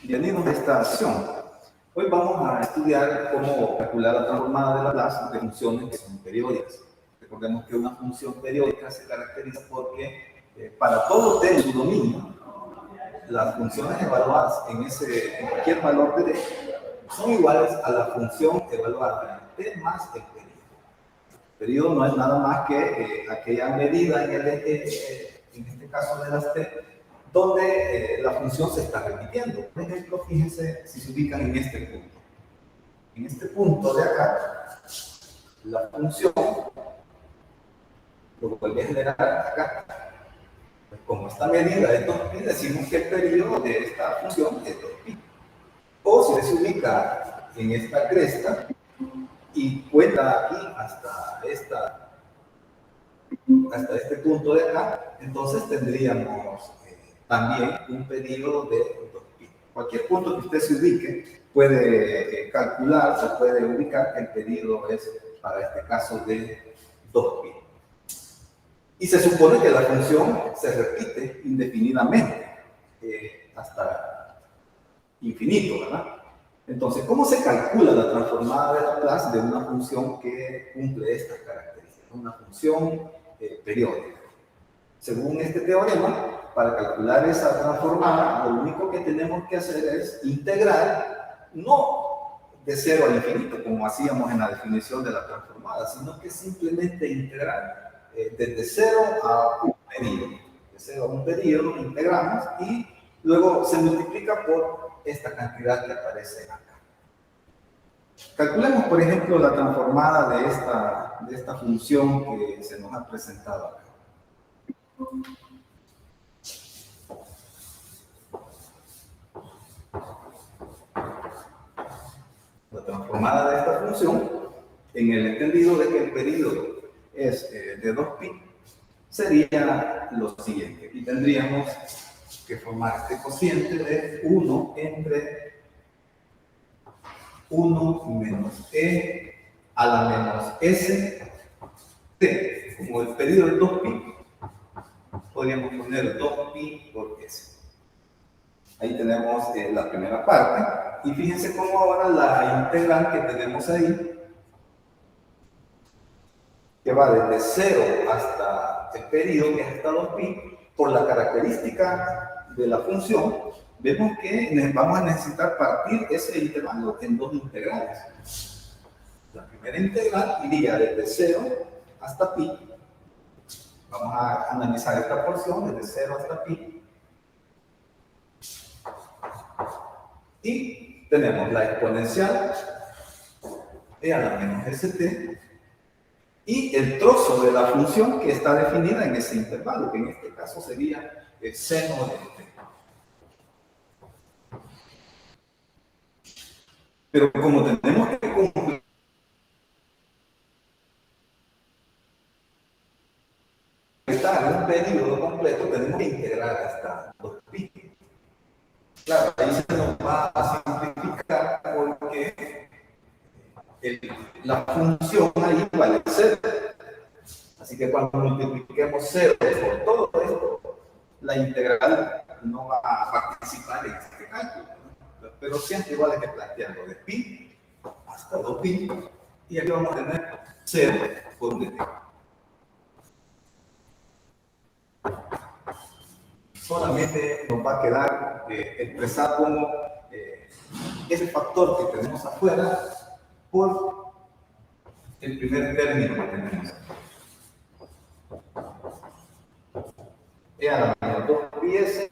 Bienvenidos a esta sesión. Hoy vamos a estudiar cómo calcular la transformada de Laplace de funciones que son periódicas. Recordemos que una función periódica se caracteriza porque para todo t en su dominio, las funciones evaluadas en cualquier valor de t son iguales a la función evaluada en t más el periodo. El periodo no es nada más que aquella medida en este caso de las t, donde la función se está repitiendo. Por ejemplo, fíjense si se ubican en este punto. En este punto de acá, la función lo vuelve a generar acá. Pues como esta medida es 2pi, decimos que el periodo de esta función es 2pi. O si se ubica en esta cresta y cuenta aquí hasta este punto de acá, entonces tendríamos también un periodo de 2pi. Cualquier punto que usted se ubique puede calcular o puede ubicar que el periodo es, para este caso, de 2pi. Y se supone que la función se repite indefinidamente hasta infinito, ¿verdad? Entonces, ¿cómo se calcula la transformada de Laplace de una función que cumple estas características? Una función periódica. Según este teorema, para calcular esa transformada, lo único que tenemos que hacer es integrar, no de 0 al infinito, como hacíamos en la definición de la transformada, sino que simplemente integrar desde 0 a un periodo. De 0 a un periodo integramos y luego se multiplica por esta cantidad que aparece acá. Calculemos, por ejemplo, la transformada de esta función que se nos ha presentado acá. La transformada de esta función, en el entendido de que el periodo es de 2pi, sería lo siguiente. Y tendríamos que formar este cociente de 1 entre 1 menos e a la menos s t. Como el periodo es 2pi, podríamos poner 2pi por s. Ahí tenemos la primera parte. Y fíjense cómo ahora la integral que tenemos ahí, que va desde 0 hasta el periodo, que es hasta 2pi, por la característica de la función, vemos que vamos a necesitar partir ese intervalo en dos integrales. La primera integral iría desde 0 hasta pi. Vamos a analizar esta porción desde 0 hasta pi. Y tenemos la exponencial e a la menos st y el trozo de la función que está definida en ese intervalo, que en este caso sería el seno de t. Pero como tenemos que completar un periodo completo, tenemos que integrar hasta 2pi. Claro, ahí se nos va a simplificar porque la función ahí vale 0. Así que cuando multipliquemos 0 por todo esto, la integral no va a participar en este cálculo. Pero siempre igual hay que plantearlo de pi hasta 2pi, y aquí vamos a tener 0 por un dt. Solamente nos va a quedar expresar como ese factor que tenemos afuera por el primer término que tenemos aquí. E a la menos 2pi s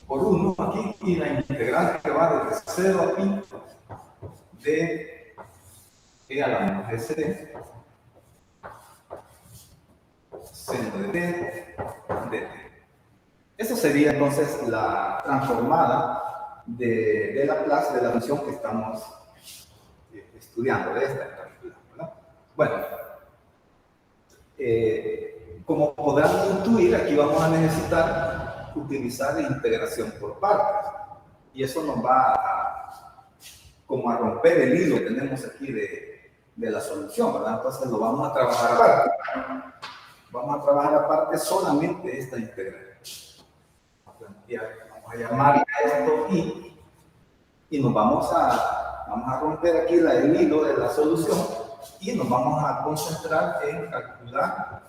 por 1 aquí, y la integral que va desde 0 a pi de e a la menos st seno de t dt. Esa sería entonces la transformada de Laplace de la función que estamos estudiando, de esta en particular, ¿verdad? Bueno, como podrán intuir, aquí vamos a necesitar utilizar integración por partes, y eso nos va como a romper el hilo que tenemos aquí de la solución, ¿verdad? Entonces lo vamos a trabajar aparte. Vamos a trabajar aparte solamente esta integral. Vamos a llamar a esto y nos vamos a romper aquí el hilo de la solución y nos vamos a concentrar en calcular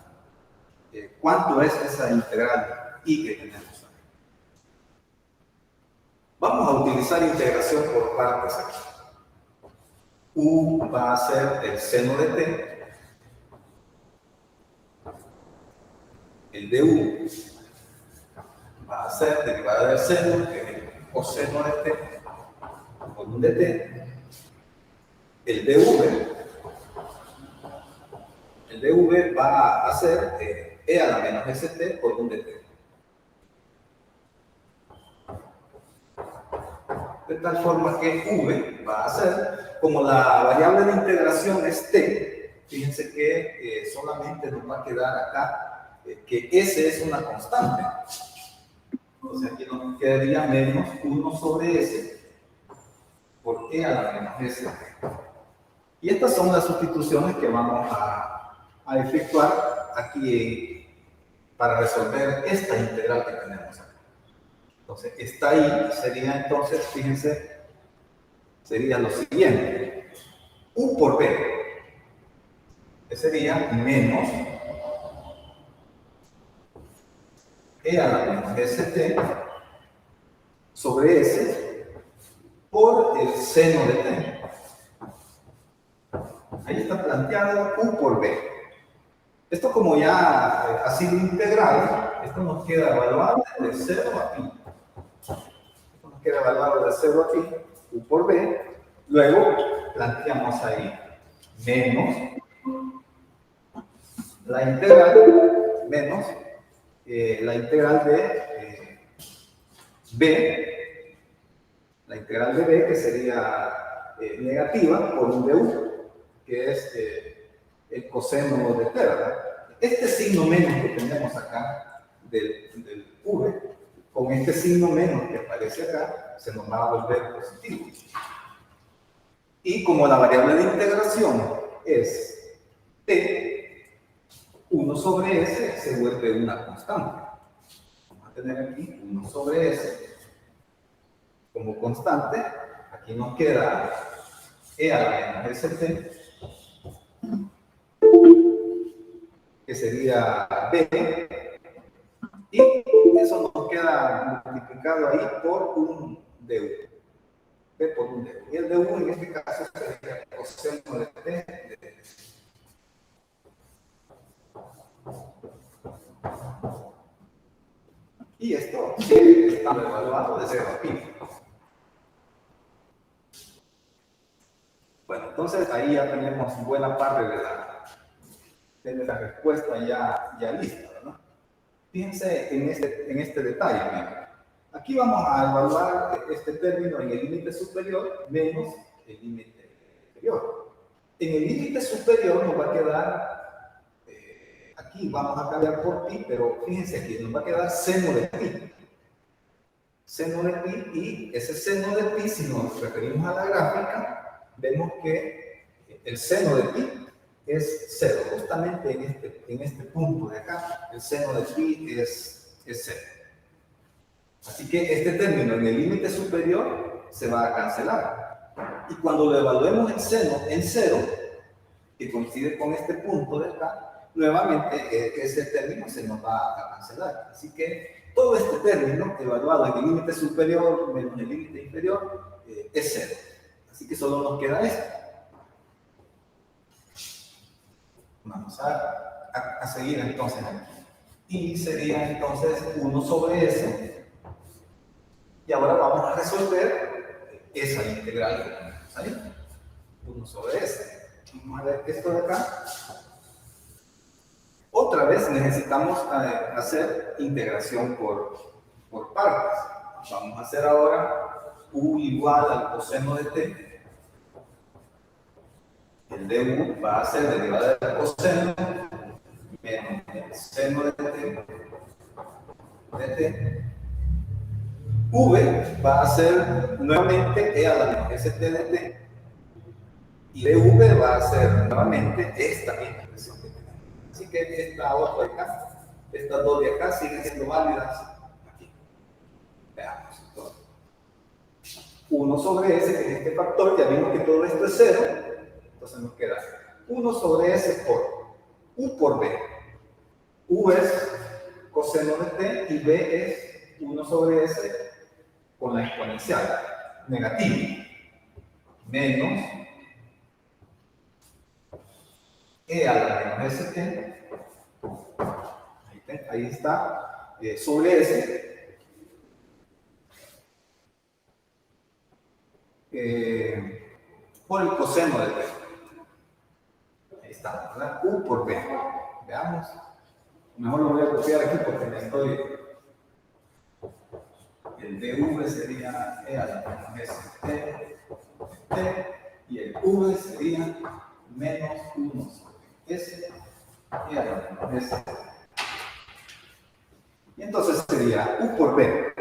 cuánto es esa integral y que tenemos aquí. Vamos a utilizar integración por partes aquí. U va a ser el seno de t, el de u va a ser derivada del seno, que es el coseno de t por un dt, el dv va a ser e a la menos st por un dt. De tal forma que v va a ser, como la variable de integración es t, fíjense que solamente nos va a quedar acá que s es una constante. Entonces aquí nos quedaría menos 1 sobre s por e a la menos st. Y estas son las sustituciones que vamos a efectuar aquí para resolver esta integral que tenemos acá. Entonces, está ahí, sería entonces, fíjense, sería lo siguiente. U por b, que sería menos e a la menos st sobre s por el seno de t. Ahí está planteado u por b. Esto como ya ha sido integral, esto nos queda evaluado de 0 a pi. Esto nos queda evaluado de 0 a pi, u por b. Luego planteamos ahí menos la integral, menos la integral de b, la integral de b que sería negativa por un du, que es el coseno de t, ¿verdad? Este signo menos que tenemos acá del v, con este signo menos que aparece acá, se nos va a volver positivo. Y como la variable de integración es t, 1 sobre s se vuelve una constante. Vamos a tener aquí 1 sobre s como constante. Aquí nos queda e a la menos st, que sería b, y eso nos queda multiplicado ahí por un du, b por un du. Y el du en este caso sería el coseno de t. Y esto está evaluado de 0 a pi. Bueno, entonces ahí ya tenemos buena parte de la respuesta ya lista, ¿verdad? Fíjense en este detalle. Mira. Aquí vamos a evaluar este término en el límite superior menos el límite inferior. En el límite superior nos va a quedar, aquí vamos a cambiar por pi, pero fíjense aquí, nos va a quedar seno de pi. Seno de pi, y ese seno de pi, si nos referimos a la gráfica, vemos que el seno de pi es 0, justamente en este punto de acá, el seno de pi es 0. Así que este término en el límite superior se va a cancelar. Y cuando lo evaluemos el seno en 0, que coincide con este punto de acá, nuevamente ese término se nos va a cancelar. Así que todo este término evaluado en el límite superior menos el límite inferior es 0. Así que solo nos queda esto. Vamos a seguir entonces aquí. Y sería entonces 1 sobre s. Y ahora vamos a resolver esa integral que tenemos ahí. 1 sobre s. Vamos a ver esto de acá. Otra vez necesitamos hacer integración por partes. Vamos a hacer ahora u igual al coseno de t. El du va a ser derivada del coseno menos el seno de t. V va a ser nuevamente e a la menos st de t. Y dv va a ser nuevamente esta misma expresión que tenemos. Así que esta otra de acá, estas dos de acá siguen siendo válidas aquí. Veamos entonces. 1 sobre S, que es este factor, ya vimos que todo esto es 0, entonces nos queda 1 sobre S por U por B. U es coseno de T y B es 1 sobre S con la exponencial negativa, menos E a la menos ST, ahí está, sobre S, por el coseno de B. Ahí está, ¿verdad? U por B. Veamos. Mejor lo voy a copiar aquí porque me estoy. El dv sería E a la menos ST, T, y el v sería menos 1 sobre S, E a la menos S. Y entonces sería U por B.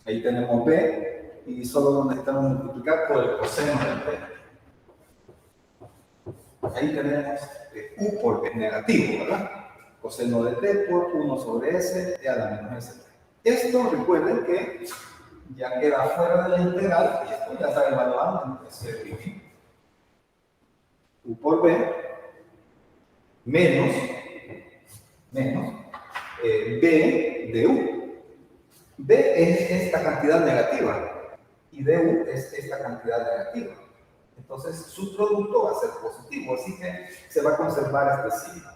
Ahí tenemos B y solo donde está multiplicar por el coseno del B. Ahí tenemos U por B negativo, ¿verdad? Coseno de T por 1 sobre S, E a la menos S. Esto, recuerden que ya queda fuera de la integral y esto ya está evaluado entre 0 y pi. U por B menos B de U. B es esta cantidad negativa y du es esta cantidad negativa. Entonces su producto va a ser positivo, así que se va a conservar este signo.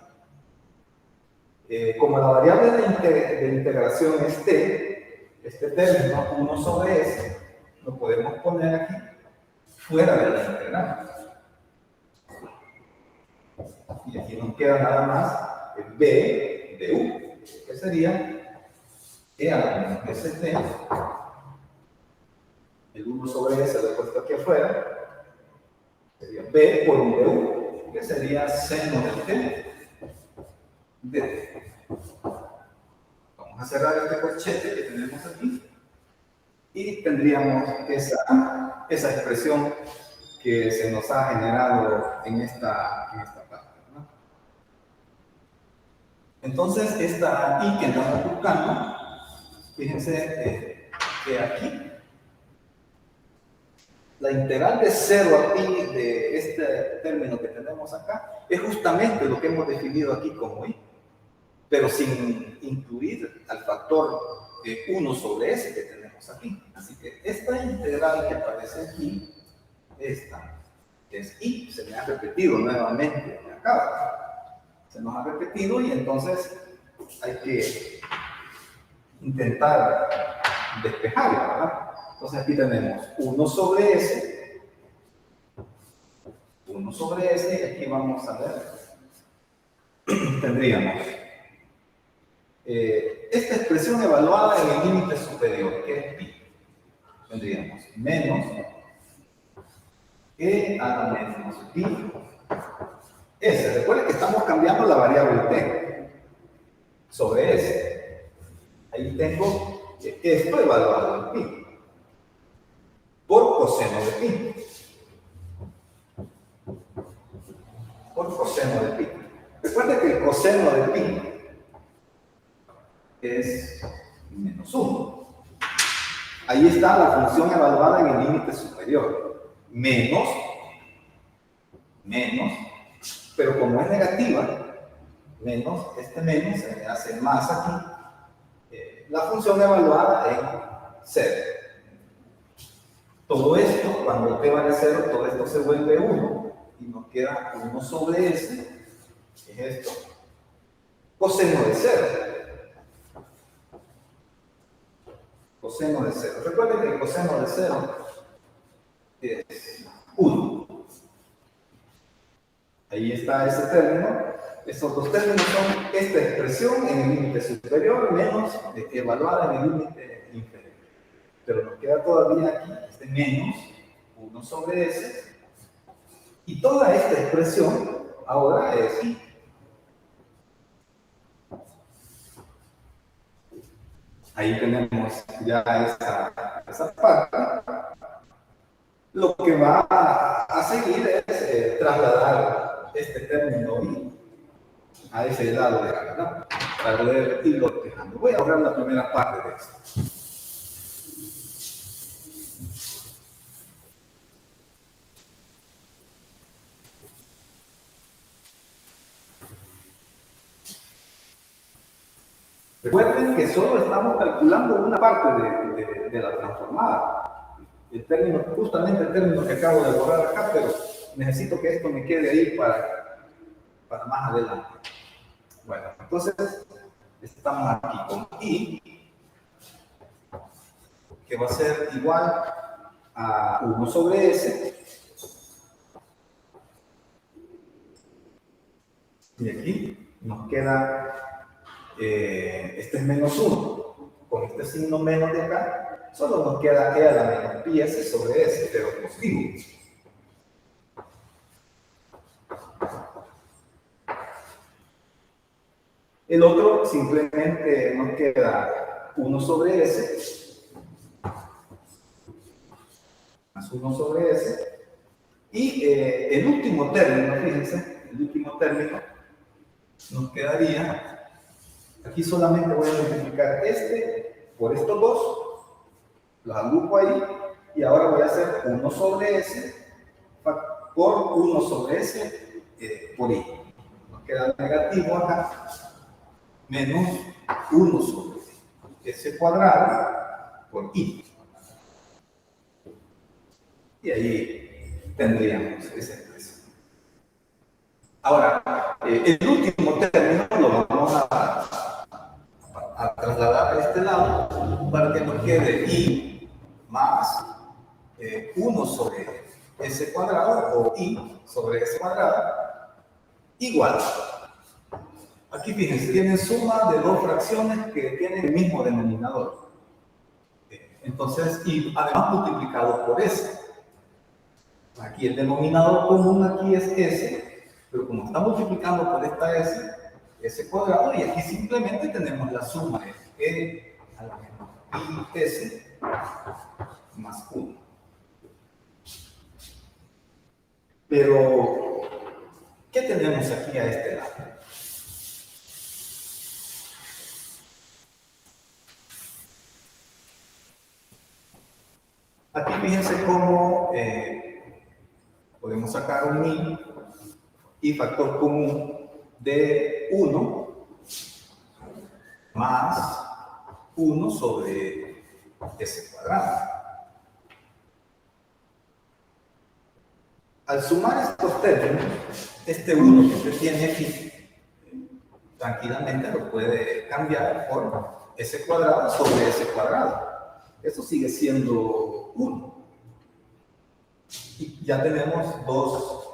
Como la variable de integración es t, este término 1 sobre s, lo podemos poner aquí fuera de la integral. Y aquí nos queda nada más el b de u, que sería e a la menos st, el 1 sobre s lo he puesto aquí afuera, sería b por un de u, que sería seno del t de t. Vamos a cerrar este corchete que tenemos aquí y tendríamos esa expresión que se nos ha generado en esta parte, ¿no? Entonces, esta i que andamos buscando, fíjense que aquí la integral de 0 a pi de este término que tenemos acá es justamente lo que hemos definido aquí como i, pero sin incluir al factor 1 sobre s que tenemos aquí. Así que esta integral que aparece aquí, esta, es i, se me ha repetido nuevamente acá. Se nos ha repetido y entonces hay que intentar despejarla, ¿verdad? Entonces aquí tenemos 1 sobre s, y aquí vamos a ver, tendríamos esta expresión evaluada en el límite superior, que es pi. Tendríamos menos e a la menos pi s. Recuerden que estamos cambiando la variable t sobre s. Ahí tengo esto evaluado en pi por coseno de pi. Por coseno de pi. Recuerden que el coseno de pi es menos 1. Ahí está la función evaluada en el límite superior. Menos, pero como es negativa, menos, este menos se me hace más aquí. La función evaluada en 0. Todo esto, cuando t vale 0, todo esto se vuelve 1 y nos queda 1 sobre s, que es esto, coseno de 0. Coseno de 0. Recuerden que el coseno de 0 es 1. Ahí está ese término. Estos dos términos son esta expresión en el límite superior menos evaluada en el límite inferior. Pero nos queda todavía aquí este menos 1 sobre s. Y toda esta expresión ahora es i. Ahí tenemos ya esa parte. Lo que va a seguir es trasladar este término i a ese lado de acá, ¿no? Para poder irlo despejando. Voy a ahorrar la primera parte de esto. Recuerden que solo estamos calculando una parte de la transformada. Justamente el término que acabo de borrar acá, pero necesito que esto me quede ahí para más adelante. Bueno, entonces estamos aquí con I, que va a ser igual a 1 sobre S. Y aquí nos queda, este es menos 1. Con este signo menos de acá, solo nos queda E a la menos pi S sobre S, pero positivo. El otro simplemente nos queda 1 sobre S, más 1 sobre S. Y el último término, fíjense, el último término nos quedaría, aquí solamente voy a multiplicar este por estos dos, los agrupo ahí, y ahora voy a hacer 1 sobre S por 1 sobre S por I. Nos queda negativo acá, menos 1 sobre S cuadrado por I. Y ahí tendríamos esa expresión. Ahora, el último término lo vamos a trasladar a este lado para que nos quede I más 1 sobre S cuadrado o I sobre S cuadrado igual. Aquí fíjense, tienen suma de dos fracciones que tienen el mismo denominador. Entonces, y además multiplicado por S. Aquí el denominador común aquí es S, pero como está multiplicando por esta S cuadrado, y aquí simplemente tenemos la suma de E a la menos I S más 1. Pero, ¿qué tenemos aquí a este lado? Aquí fíjense cómo podemos sacar un I y factor común de 1 más 1 sobre S cuadrado. Al sumar estos términos, este 1 que usted tiene aquí, tranquilamente lo puede cambiar por S cuadrado sobre S cuadrado. Esto sigue siendo 1. Y ya tenemos dos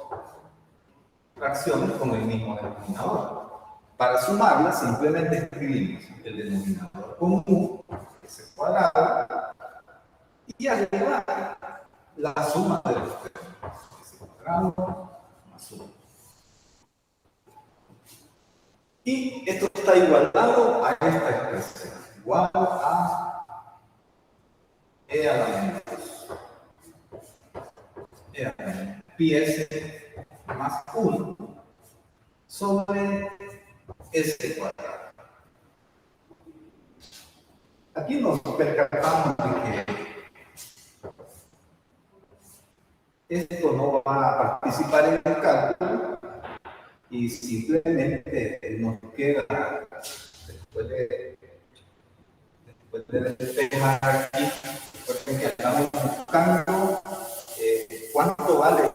fracciones con el mismo denominador. Para sumarlas, simplemente escribimos el denominador común, S cuadrado, y arriba la suma de los términos. S cuadrado más 1. Y esto está igualado a esta expresión, igual a E a la menos pi S más 1 sobre S cuadrado. Aquí nos percatamos de que esto no va a participar en el cálculo y simplemente nos queda, después de despejar aquí, porque estamos buscando cuánto vale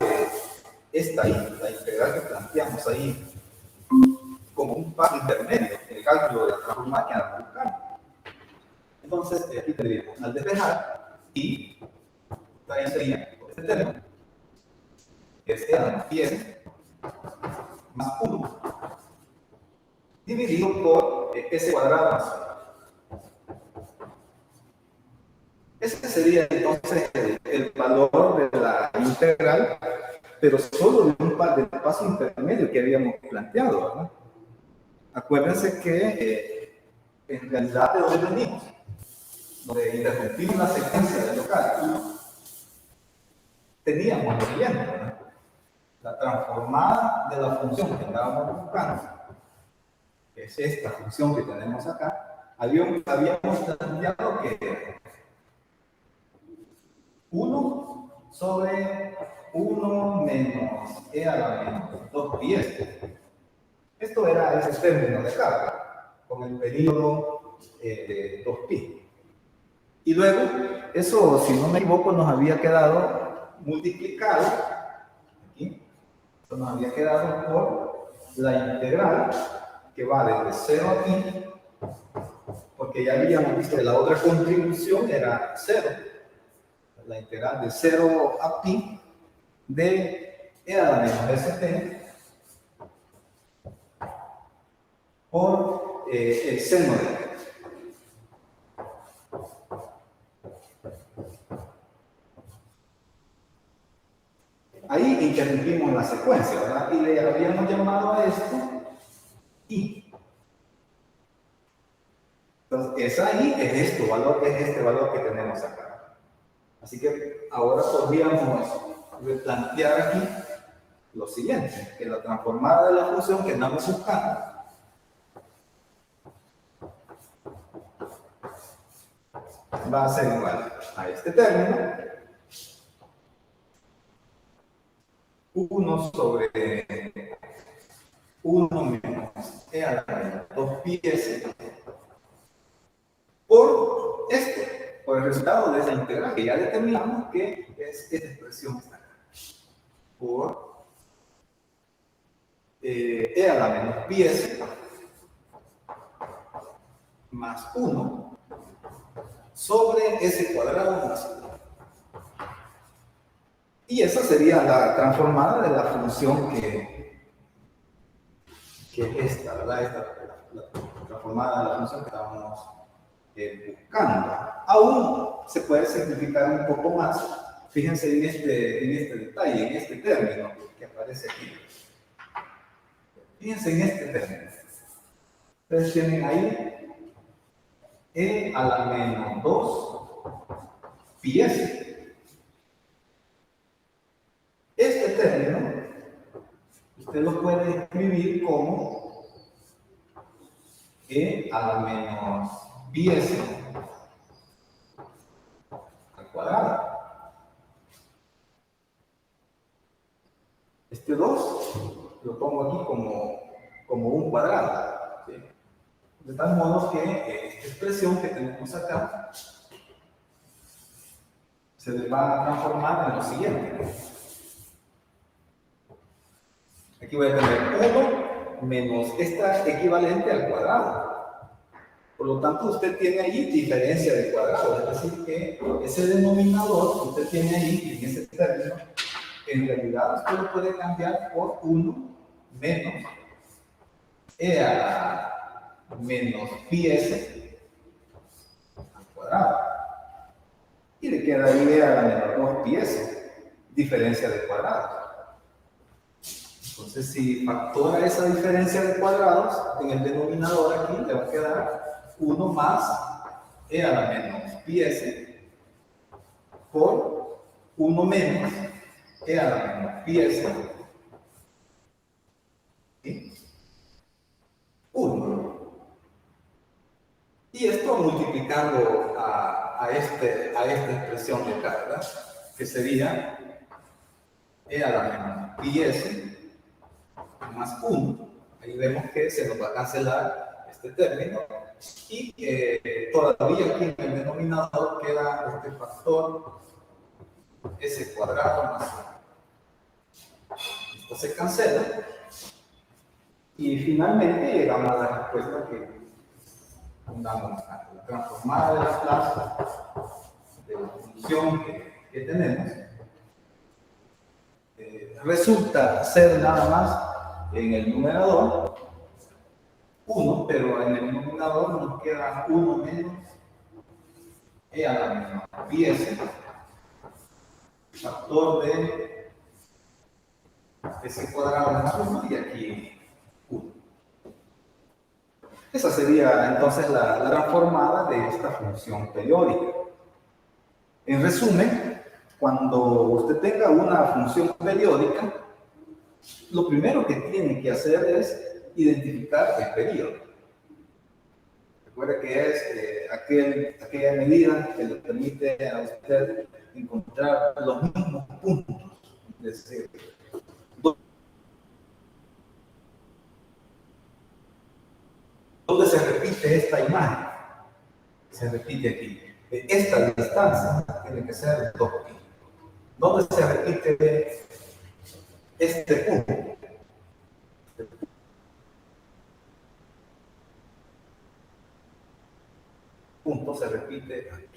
esta la integral que planteamos ahí como un paso intermedio en el cálculo de la transformada que andamos buscando. Entonces, aquí tendríamos al despejar y también sería este término, que es E más 1, dividido por S cuadrado más 1. Ese sería entonces el valor de la integral, pero solo de un paso intermedio que habíamos planteado, ¿verdad? Acuérdense que en realidad de donde venimos, donde interrumpimos la secuencia de local, teníamos lo siguiente, ¿verdad? La transformada de la función que estábamos buscando, que es esta función que tenemos acá, habíamos planteado que 1 sobre 1 menos E a la menos 2 pi S. Esto era ese término de acá, con el periodo de 2pi. Y luego, eso, si no me equivoco, nos había quedado multiplicado, aquí, esto nos había quedado por la integral que va desde 0 a pi, porque ya habíamos visto que la otra contribución era 0, la integral de 0 a pi de e a la menos st por el seno de t. Ahí interrumpimos la secuencia, ¿verdad? Y le habíamos llamado a esto i. Entonces, esa i es este valor que tenemos acá. Así que ahora podríamos replantear aquí lo siguiente, que la transformada de la función que andamos buscando va a ser igual a este término, 1 sobre 1 menos e a la menos 2πs por esto, por el resultado de esa integral que ya determinamos que es esta expresión que está acá, por e a la menos πs más 1 sobre s cuadrado más 1. Y esa sería la transformada de la función que es esta, ¿verdad? La transformada de la función que estábamos buscando. Aún se puede simplificar un poco más. Fíjense en este detalle, en este término que aparece aquí. Fíjense en este término. Ustedes tienen ahí e a la menos 2 πs. Este término usted lo puede escribir como e a la menos πs al cuadrado. Este 2 lo pongo aquí como un cuadrado, ¿sí? De tal modo que esta expresión que tenemos acá se le va a transformar en lo siguiente. Aquí voy a tener 1 menos esta equivalente al cuadrado. Por lo tanto, usted tiene ahí diferencia de cuadrado, es decir, que ese denominador que usted tiene ahí, en ese término, en realidad usted lo puede cambiar por 1 menos e a la menos πs al cuadrado. Y le queda ahí e a la menos 2πs, diferencia de cuadrados. Entonces, si factora esa diferencia de cuadrados, en el denominador aquí le va a quedar 1 más e a la menos πs por 1 menos e a la menos πs, ¿sí? 1. Y esto multiplicando a esta expresión de acá, ¿verdad? Que sería e a la menos πs más 1. Ahí vemos que se nos va a cancelar este término y todavía aquí en el denominador queda este factor s cuadrado más 1. Esto se cancela y finalmente llegamos a la respuesta que damos a la transformada de Laplace de la función que tenemos. Resulta ser nada más en el numerador 1, pero en el denominador nos queda 1 menos e a la menos πs, factor de s cuadrado más 1 y aquí 1. Esa sería entonces la transformada de esta función periódica. En resumen, cuando usted tenga una función periódica, lo primero que tiene que hacer es identificar el periodo. Recuerde que es aquella medida que le permite a usted encontrar los mismos puntos. Es decir, ¿dónde se repite esta imagen? se repite aquí. Esta distancia tiene que ser 2pi. ¿Dónde se repite este punto? Punto se repite aquí.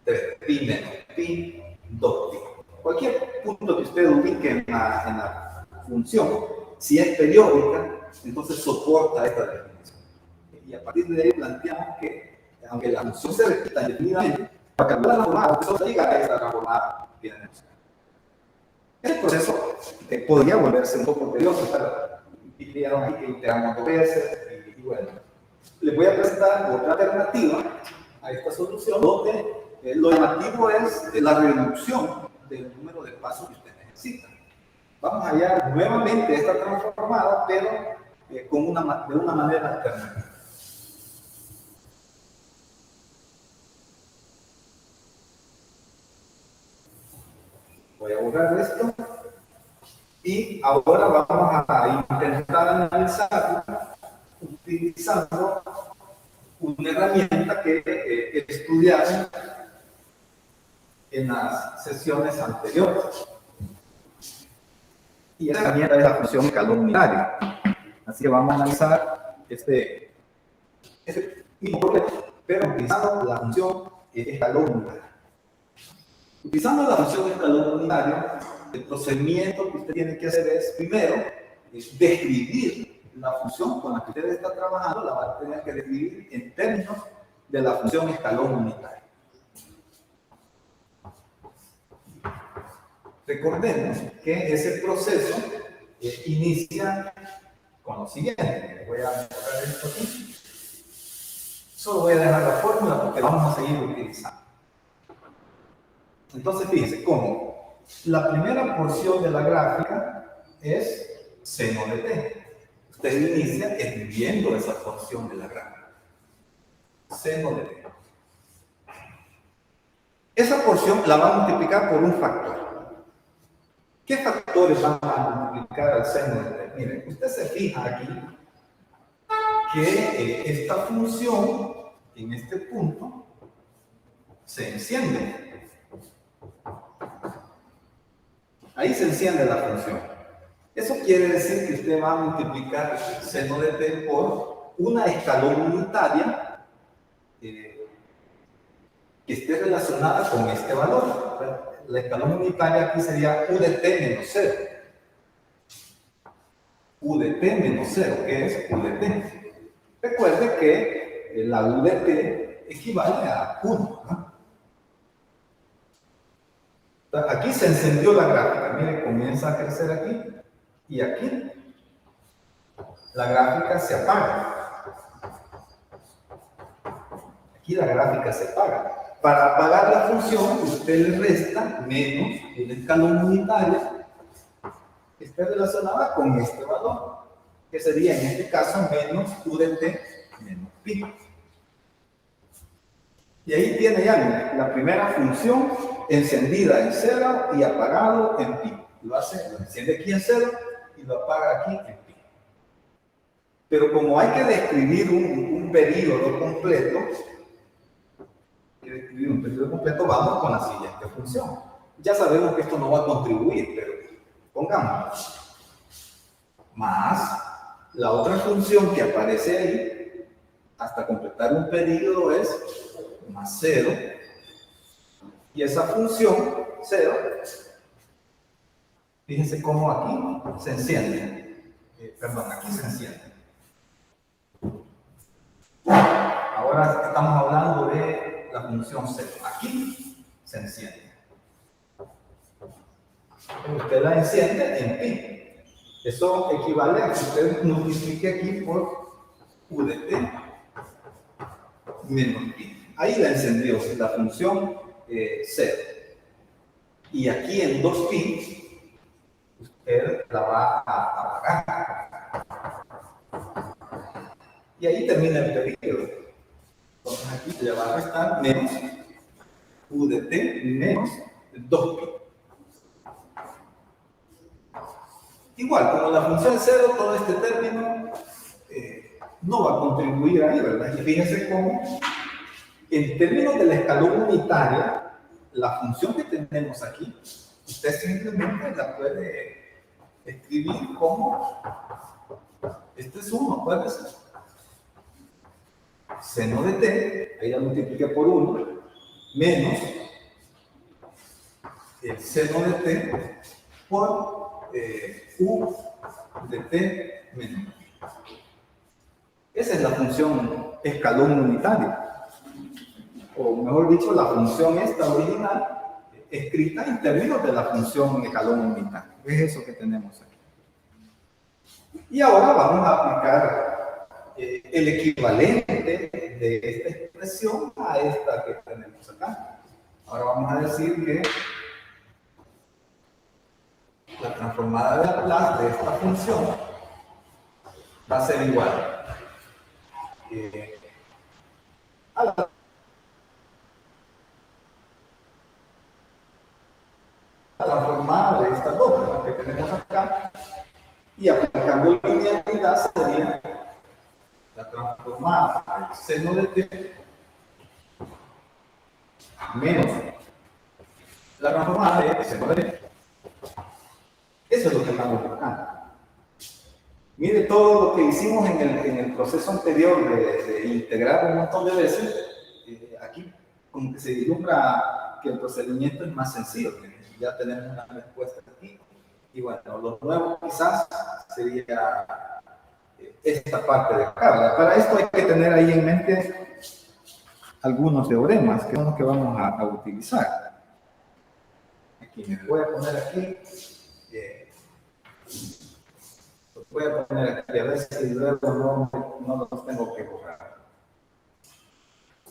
3pi menos pi, 2pi. Cualquier punto que usted ubique en la función, si es periódica, entonces soporta esta definición. Y a partir de ahí planteamos que, aunque la función se repita indefinidamente, para calcular la formada, eso diga a esta formada que tenemos. Este proceso podría volverse un poco tedioso, pero vieron ahí que iteramos 2 veces, y bueno. Les voy a presentar otra alternativa a esta solución, donde lo llamativo es la reducción del número de pasos que usted necesita. Vamos a hallar nuevamente esta transformada, pero de una manera alternativa. Voy a borrar esto. Y ahora vamos a intentar analizarla utilizando una herramienta que estudiaron en las sesiones anteriores. Y esa herramienta es la función escalón unitario. Así que vamos a analizar este mismo problema, pero utilizando la función escalón unitario. Utilizando la función escalón unitario, el procedimiento que usted tiene que hacer es, primero, describir la función con la que usted está trabajando, la va a tener que describir en términos de la función escalón unitario. Recordemos que ese proceso inicia con lo siguiente. Voy a borrar esto aquí. Solo voy a dejar la fórmula porque vamos a seguir utilizando. Entonces, fíjense cómo la primera porción de la gráfica es seno de t. Usted inicia escribiendo esa porción de la gráfica. Seno de t. Esa porción la va a multiplicar por un factor. ¿Qué factores van a multiplicar al seno de t? Miren, usted se fija aquí que esta función, en este punto, se enciende. Ahí se enciende la función. Eso quiere decir que usted va a multiplicar el seno de t por una escalón unitaria que esté relacionada con este valor. La escalón unitaria aquí sería u de t menos 0. U de t menos 0, que es u de t. Recuerde que la u de t equivale a 1, ¿no? Aquí se encendió la gráfica, mire, comienza a crecer aquí y aquí la gráfica se apaga. Aquí la gráfica se apaga. Para apagar la función, usted le resta menos una escalón unitaria que esté relacionada con este valor, que sería en este caso menos u de t menos pi. Y ahí tiene ya la primera función encendida en 0 y apagado en pi. Lo enciende aquí en 0 y lo apaga aquí en pi. Pero como hay que describir un periodo completo, vamos con la siguiente función. Ya sabemos que esto no va a contribuir, pero pongamos más la otra función que aparece ahí hasta completar un periodo es más 0. Y esa función 0, fíjense cómo aquí se enciende. Aquí se enciende. Ahora estamos hablando de la función 0. Aquí se enciende. Usted la enciende en pi. Eso equivale a que usted multiplique aquí por u de t menos pi. Ahí la encendió la función 0. Y aquí en 2pi, usted la va a apagar. Y ahí termina el periodo. Entonces aquí le va a restar menos u de t menos 2pi. Igual, como la función es 0, todo este término no va a contribuir ahí, ¿verdad? Y fíjense cómo En términos del escalón unitario, la función que tenemos aquí, usted simplemente la puede escribir como, este es 1, puede ser. Seno de t, ahí la multipliqué por 1, menos el seno de t por u de t menos. Esa es la función escalón unitario. O mejor dicho, la función esta original escrita en términos de la función escalón unitario. Es eso que tenemos aquí. Y ahora vamos a aplicar el equivalente de esta expresión a esta que tenemos acá. Ahora vamos a decir que la transformada de Laplace de esta función va a ser igual a la transformada de estas dos que tenemos acá, y aplicando linealidad sería la transformada del seno de t menos la transformada de seno de t. Eso es lo que estamos buscando. Mire todo lo que hicimos en el proceso anterior de integrar un montón de veces. Aquí como que se vislumbra que el procedimiento es más sencillo. Ya tenemos una respuesta aquí. Y bueno, lo nuevo quizás sería esta parte de acá. Para esto hay que tener ahí en mente algunos teoremas que son los que vamos a utilizar. Aquí me voy a poner aquí. Lo voy a poner aquí a ver si luego no los tengo que borrar.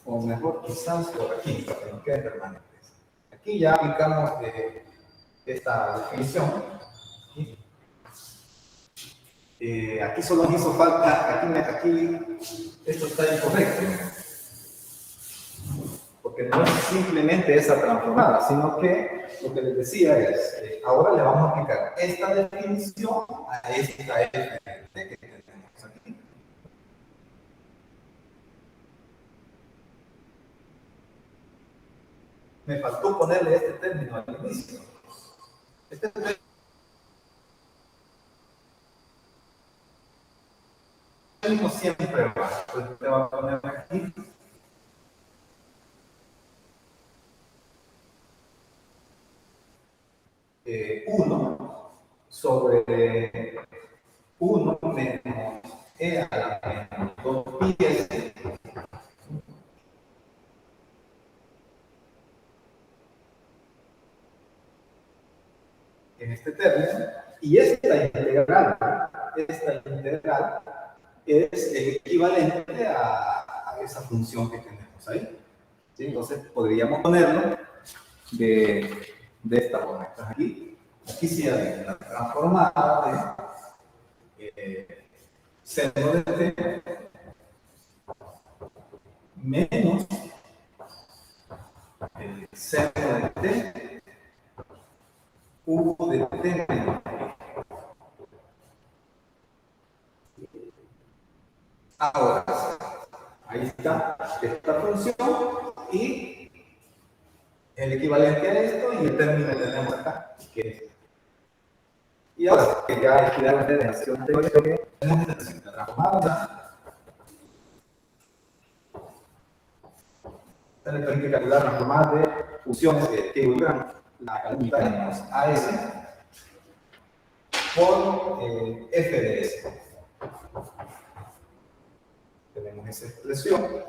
O mejor quizás por aquí, para que no queden permanentes. Aquí ya aplicamos esta definición. Aquí solo nos hizo falta, aquí esto está incorrecto. Porque no es simplemente esa transformada, sino que lo que les decía es, ahora le vamos a aplicar esta definición a esta f que tenemos aquí. Me faltó ponerle este término al inicio. Este término siempre va. Entonces te va a poner aquí. Uno sobre 1 menos e a la menos 2 pi s en este término, y esta integral es el equivalente a esa función que tenemos ahí. ¿Sí? Entonces podríamos ponerlo de esta forma. Entonces aquí sí hay la transformada de seno de t menos el seno de t u de t menos. Ahora, ahí está esta función y el equivalente a esto y el término que tenemos acá, que es. Y ahora, que ya estudiaron de generación teórica, que tenemos esta transformada. Tenemos que calcular transformadas de funciones que involucran la unidad AS por f de s. Tenemos esa expresión.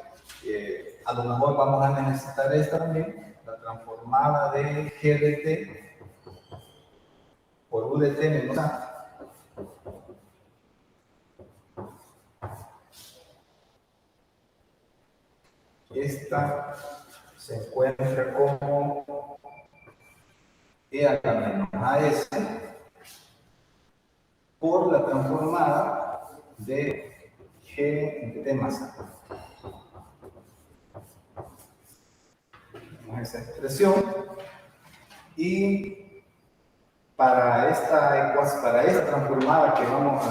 A lo mejor vamos a necesitar esta también, la transformada de g de t por u de t menos a. Esta se encuentra como e a la menos as por la transformada de g de t más a. Tenemos esa expresión y para esta transformada que vamos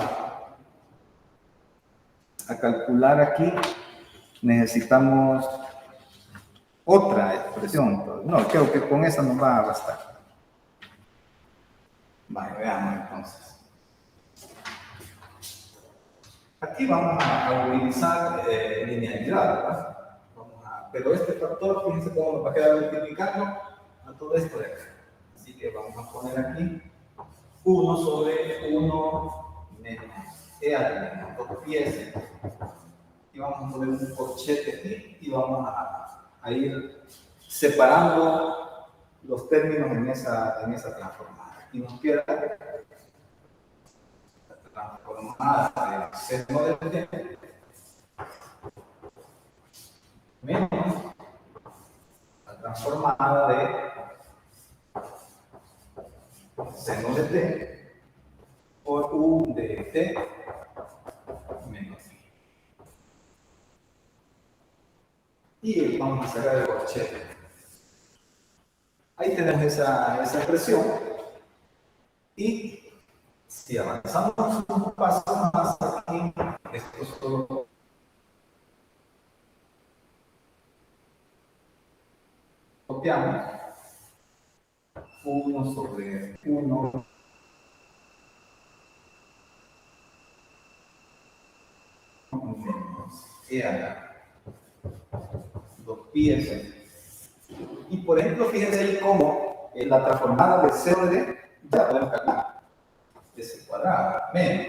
a calcular aquí necesitamos otra expresión. No, creo que con esa nos va a bastar. Vale, veamos entonces. Aquí vamos a utilizar linealidad, ¿verdad? Pero este factor, fíjense cómo nos va a quedar multiplicando a todo esto de acá. Así que vamos a poner aquí 1 sobre 1 menos e al menos 2πs. Y vamos a poner un corchete aquí y vamos a ir separando los términos en esa transformada. Aquí nos queda la transformada de seno de t menos la transformada de seno de t por u de t menos i. Y vamos a sacar el corchete. Ahí tenemos esa expresión. Y si avanzamos un paso más aquí, esto solo copiamos 1 sobre 1 menos e a la 2πs. Y por ejemplo, fíjense ahí cómo la transformada de seno de d ya podemos calcular s cuadrado menos.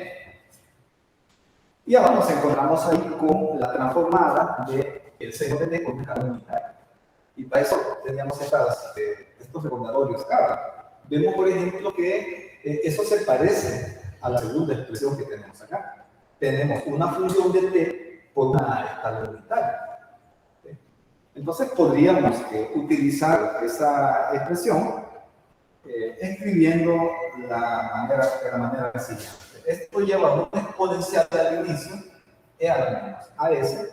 Y ahora nos encontramos ahí con la transformada del seno de d con escala unitaria. Y para eso teníamos estos recordatorios acá. Vemos, por ejemplo, que eso se parece a la segunda expresión que tenemos acá. Tenemos una función de t por una escala unitaria. Entonces podríamos utilizar esa expresión escribiendo de la manera siguiente. Esto lleva un exponencial al inicio, e a la menos as,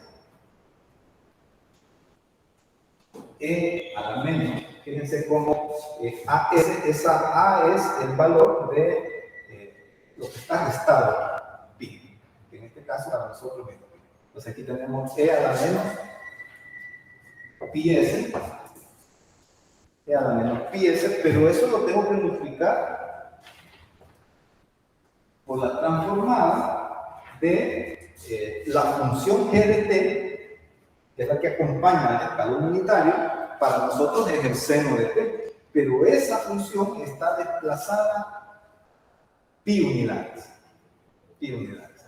e a la menos, fíjense cómo esa a es el valor de lo que está restado, pi, que en este caso para nosotros es pi. Entonces aquí tenemos e a la menos pi s, e a la menos pi s, pero eso lo tengo que multiplicar por la transformada de la función g de t, que es la que acompaña al escalón unitario. Para nosotros es el seno de t, pero esa función está desplazada pi unidades.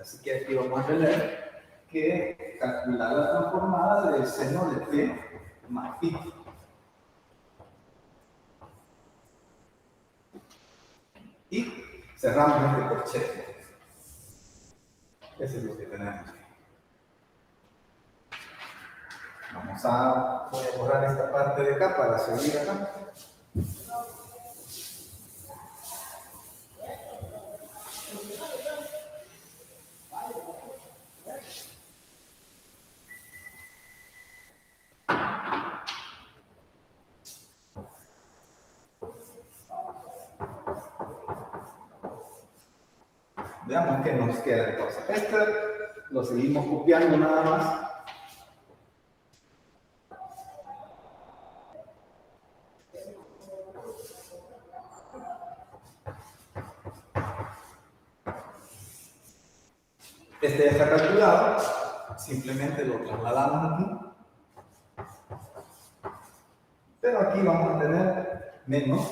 Así que aquí vamos a tener que calcular la transformada del seno de t más pi. Y cerramos este corchete. Eso es lo que tenemos. Voy a borrar esta parte de acá para seguir acá. Veamos qué nos queda entonces. Este lo seguimos copiando nada más. Este ya está calculado, simplemente lo trasladamos aquí. Pero aquí vamos a tener menos.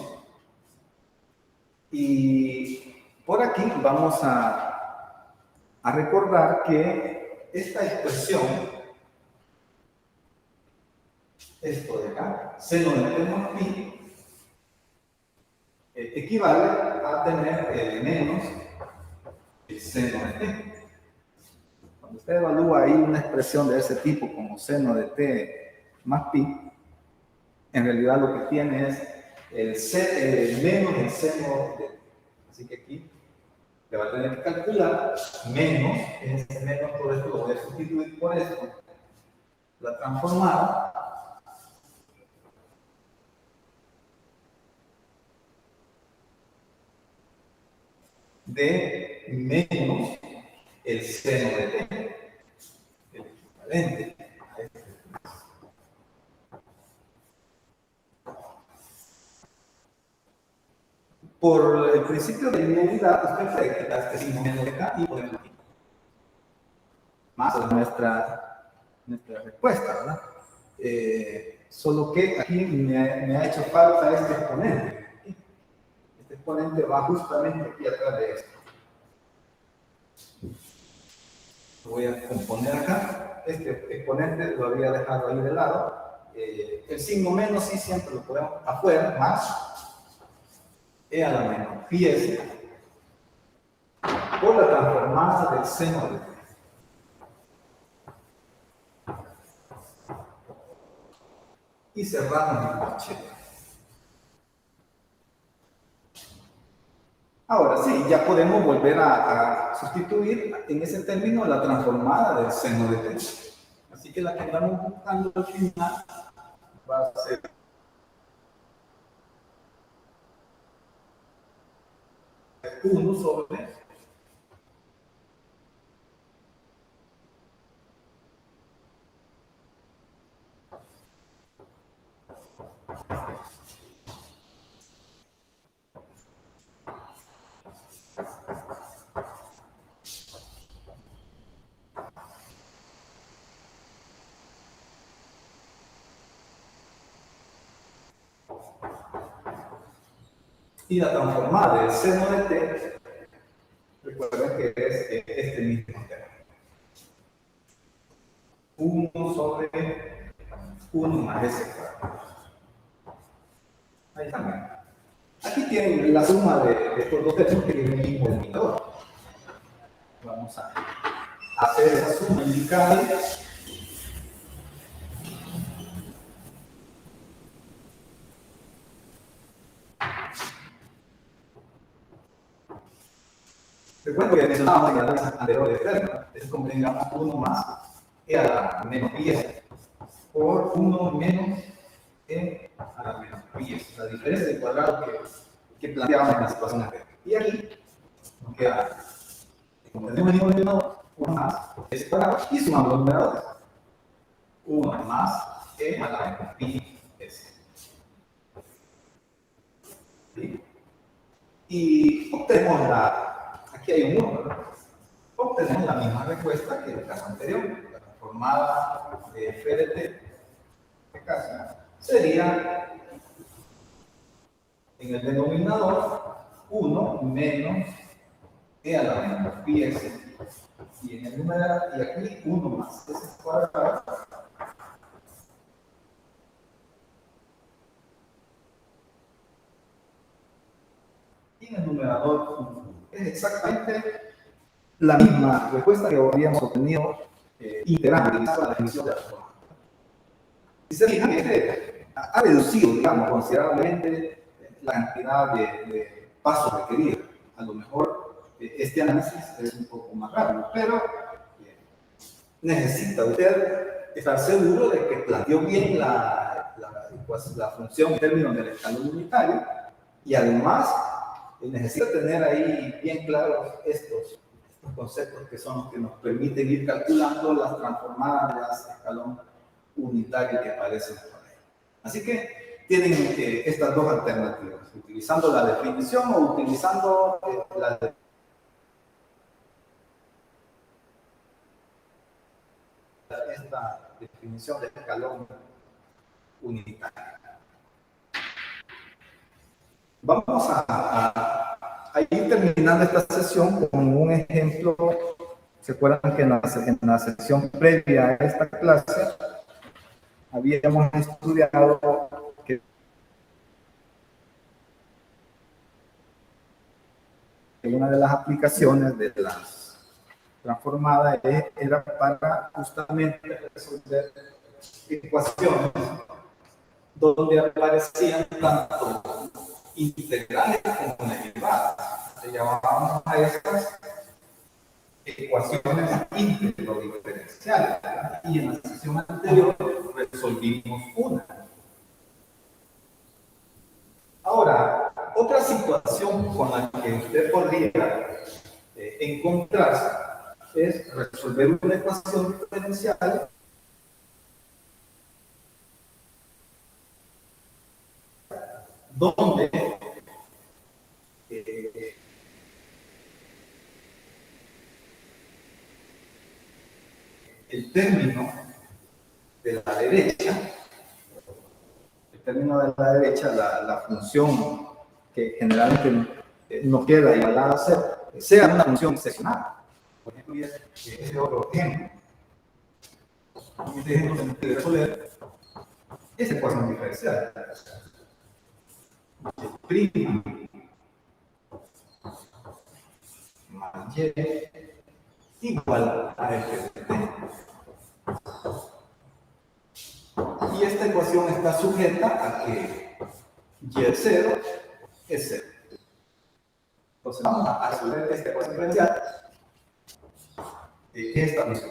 Y por aquí vamos a recordar que esta expresión, esto de acá, seno de t más pi, equivale a tener menos el seno de t. Cuando usted evalúa ahí una expresión de ese tipo como seno de t más pi, en realidad lo que tiene es menos el seno de t. Así que aquí le va a tener que calcular menos, ese menos por esto lo voy a sustituir por esto, la transformada de menos el seno de t, el equivalente a este. el principio de linealidad, usted puede quitar este signo menos de acá y ponerlo aquí. Más o nuestra respuesta, ¿verdad? Solo que aquí me ha hecho falta este exponente. Este exponente va justamente aquí atrás de esto. Lo voy a componer acá. Este exponente lo había dejado ahí de lado. El signo menos sí siempre lo ponemos afuera, más e a la menos pi s por la transformada del seno de t. Y cerramos el corchete. Ahora sí, ya podemos volver a sustituir en ese término la transformada del seno de t. Así que la que estamos buscando al final va a ser 1 sobre y la transformada del seno de t, recuerden que es este mismo término. 1 sobre 1 más s cuadrado. Ahí también. Aquí tienen la suma de estos dos términos que tienen el mismo denominador. Vamos a hacer esa suma indicada. Recuerdo que mencionábamos en las clases anteriores, es como tengamos 1 más e a la menos pi s por 1 menos e a la menos pi s. La diferencia de cuadrado que planteábamos en la situación anterior. Y aquí nos queda, como tenemos el mismo denominador, 1 más s cuadrado y sumamos los numeradores. 1 más e a la menos pi s. ¿Sí? Y obtenemos aquí hay un 1, ¿verdad? Obtenemos la misma respuesta que el caso anterior. La transformada de f de t, este caso, sería en el denominador 1 menos e a la menos pi s, y en el numerador, y aquí 1 más s cuadrado y en el numerador 1. Es exactamente la misma respuesta que habríamos obtenido integrando la definición de la forma. Si se fijan, ha reducido, digamos, considerablemente la cantidad de pasos requeridos. A lo mejor este análisis es un poco más rápido, pero necesita usted estar seguro de que planteó bien la función en términos del escalón unitario y además necesita tener ahí bien claros estos conceptos que son los que nos permiten ir calculando las transformadas de escalón unitario que aparecen por ahí. Así que tienen estas dos alternativas, utilizando la definición o utilizando esta definición de escalón unitario. Vamos a ir terminando esta sesión con un ejemplo. ¿Se acuerdan que en la sesión previa a esta clase habíamos estudiado que una de las aplicaciones de las transformadas era para justamente resolver ecuaciones donde aparecían tanto integrales como derivadas? Le llamábamos a estas ecuaciones íntegro-diferenciales, y en la sesión anterior resolvimos una. Ahora, otra situación con la que usted podría encontrarse es resolver una ecuación diferencial donde el término de la derecha, la función que generalmente nos queda igualada a cero, sea una función seccionada. Por ejemplo, este otro ejemplo. Este ejemplo se nos pide resolver esta ecuación diferencial. Primo más y igual a f de t. Y esta ecuación está sujeta a que y0 es 0. Entonces vamos a resolver esta ecuación diferencial. Esta función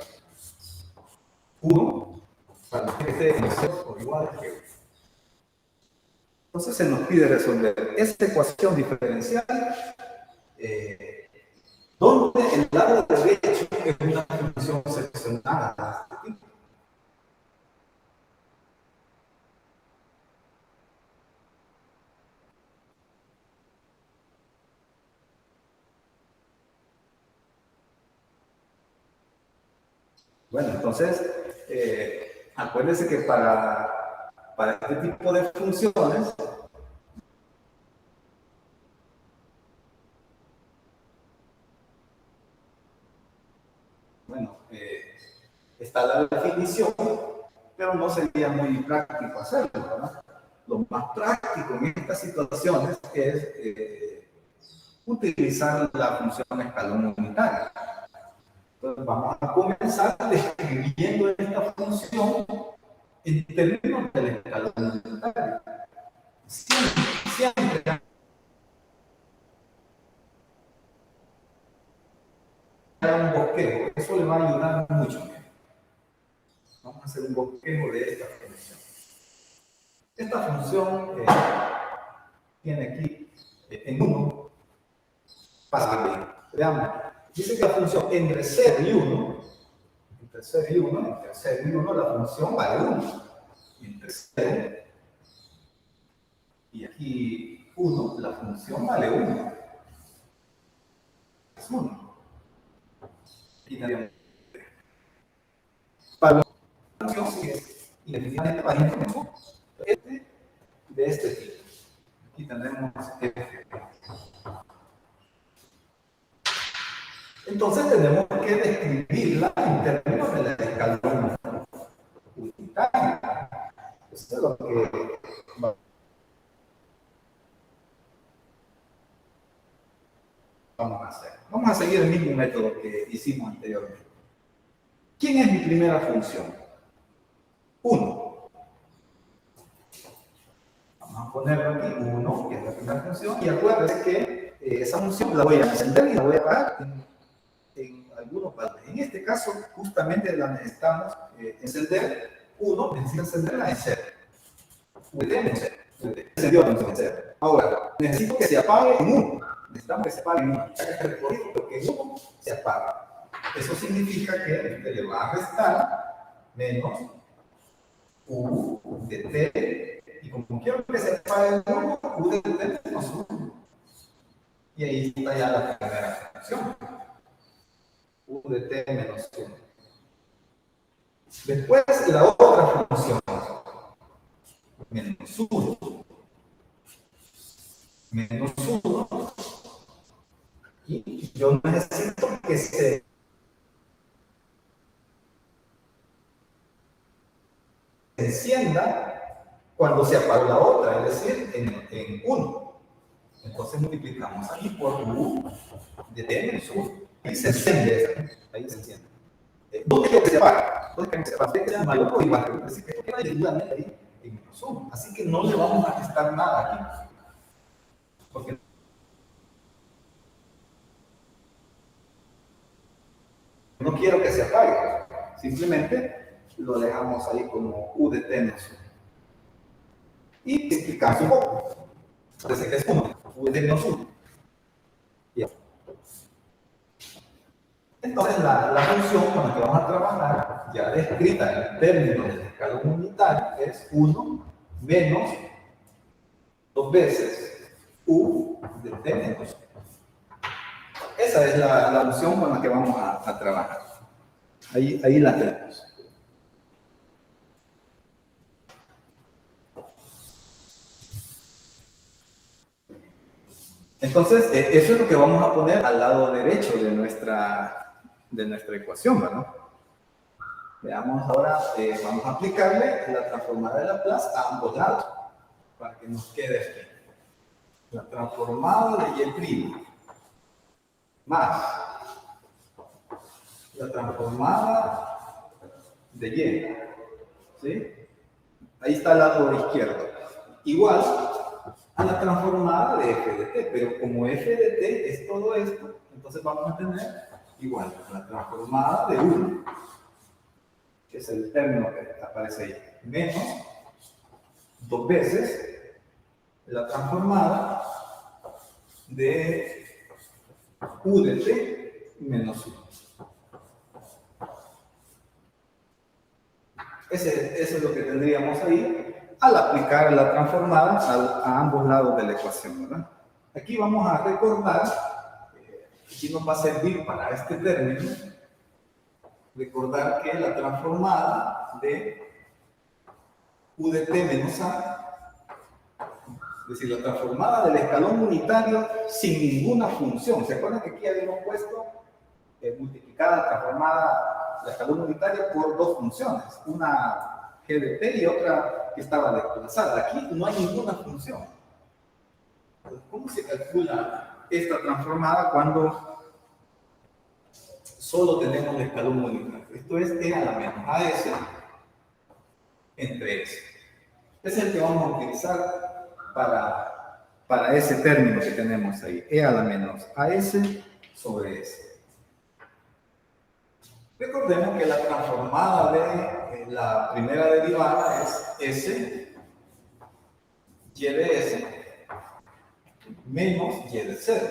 1 para que esté en 0 o igual a g. Entonces se nos pide resolver esta ecuación diferencial donde el lado derecho es una función seccionada. Bueno, entonces, acuérdense que para este tipo de funciones, bueno, está la definición, pero no sería muy práctico hacerlo, ¿verdad? Lo más práctico en estas situaciones es utilizar la función escalón unitario. Entonces vamos a comenzar describiendo esta función en términos del escalón unitario. Siempre un bosquejo, eso le va a ayudar mucho. Vamos a hacer un bosquejo de esta función. Esta función tiene aquí en 1 pasa bien. Veamos, dice que la función entre 0 y 1, entre 0 y 1, la función vale 1. Entre 0 y aquí 1, la función vale 1. Es 1. Aquí tenemos. Para la función sigue indefinidamente variando de este tipo. Aquí tendremos f. Entonces tenemos que describirla en términos de la escalón unitario. Eso es lo que vamos a hacer. Vamos a seguir el mismo método que hicimos anteriormente. ¿Quién es mi primera función? 1. Vamos a ponerlo aquí, 1, que es la primera función, y acuérdense que esa función la voy a encender y la voy a apagar en algunos valores. En este caso, justamente la necesitamos encender. 1 necesita encenderla en 0. en 0. Encendió la función en 0. Ahora, necesito que se apague en 1. Necesitamos que se apague en 1. Porque en 1 se apaga. Eso significa que usted le va a restar menos u de t, y como quiero que se apague en 1, u de t menos 1. Y ahí está ya la primera función. U de t menos 1. Después la otra función, menos 1. Menos 1. Y yo necesito que se encienda cuando se apague la otra, es decir, en 1. Entonces multiplicamos aquí por u de t menos 1. Ahí se enciende. Ahí se enciende. ¿Dónde quiero que se apague? ¿Dónde quiero que se apague? Que mayor o igual. Así que queda directamente ahí en menos 1. Así que no le vamos a restar nada aquí. Porque no quiero que se apague. Simplemente lo dejamos ahí como u de t menos 1. Y multiplicamos un poco. Entonces, que es 1. U de t menos 1. Bien. Entonces, la función con la que vamos a trabajar, ya descrita en términos del escalón unitario, es 1 menos 2 veces u de t menos 1. Esa es la función con la que vamos a trabajar. Ahí la tenemos. Entonces, eso es lo que vamos a poner al lado derecho de nuestra ecuación, ¿verdad? Veamos ahora, vamos a aplicarle la transformada de Laplace a ambos lados, para que nos quede aquí. La transformada de Y' más la transformada de Y, ¿sí? Ahí está el lado izquierdo. Igual a la transformada de f de t, pero como f de t es todo esto, entonces vamos a tener igual la transformada de 1, que es el término que aparece ahí, menos 2 veces la transformada de u de t menos 1. Eso es lo que tendríamos ahí al aplicar la transformada a ambos lados de la ecuación, ¿verdad? Aquí vamos a recordar, aquí nos va a servir para este término, recordar que la transformada de u de t menos a, es decir, la transformada del escalón unitario sin ninguna función. ¿Se acuerdan que aquí habíamos puesto multiplicada, transformada, la escalón unitaria por dos funciones? Una g de t y otra que estaba desplazada. Aquí no hay ninguna función. Entonces, ¿cómo se calcula esta transformada cuando solo tenemos el escalón unitario? Esto es e a la menos as entre s. Ese es el que vamos a utilizar para ese término que tenemos ahí, e a la menos as sobre s. Recordemos que la transformada de la primera derivada es s y de s menos y de 0.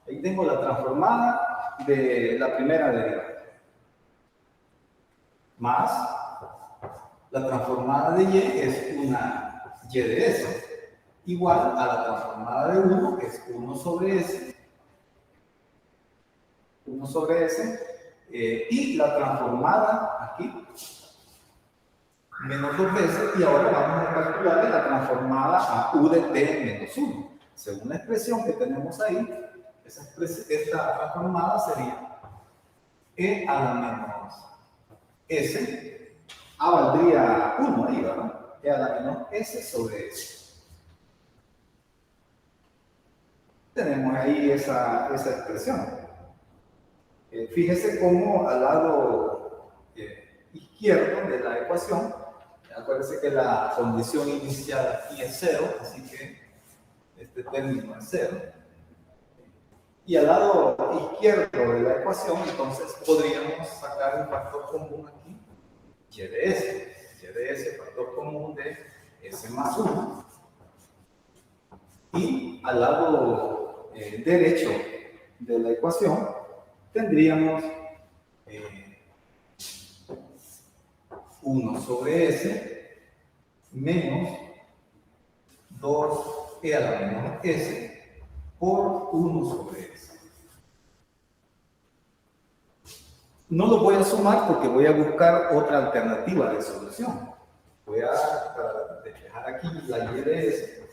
Ahí tengo la transformada de la primera derivada más la transformada de y es una y de s igual a la transformada de 1 que es 1 sobre s y la transformada aquí menos 2 veces, y ahora vamos a calcular la transformada a u de t menos 1. Según la expresión que tenemos ahí, esta transformada sería e a la menos s, a valdría 1 ahí, ¿verdad? E a la menos s sobre s. Tenemos ahí esa expresión. Fíjese cómo al lado izquierdo de la ecuación, acuérdense que la condición inicial aquí es 0, así que este término es 0. Y al lado izquierdo de la ecuación, entonces podríamos sacar un factor común aquí, y de s, factor común de s más 1. Y al lado derecho de la ecuación tendríamos 1 sobre s menos 2e a la menos s por 1 sobre s. No lo voy a sumar porque voy a buscar otra alternativa de solución. Voy a, para despejar aquí la y de s,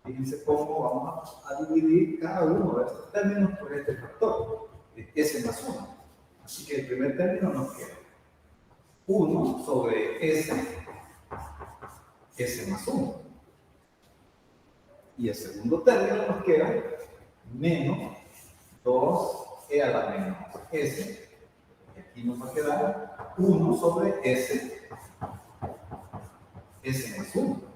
fíjense cómo vamos a dividir cada uno de estos términos por este factor, s más 1. Así que el primer término nos queda 1 sobre s más 1. Y el segundo término nos queda menos 2e a la menos s. Y aquí nos va a quedar 1 sobre s más 1.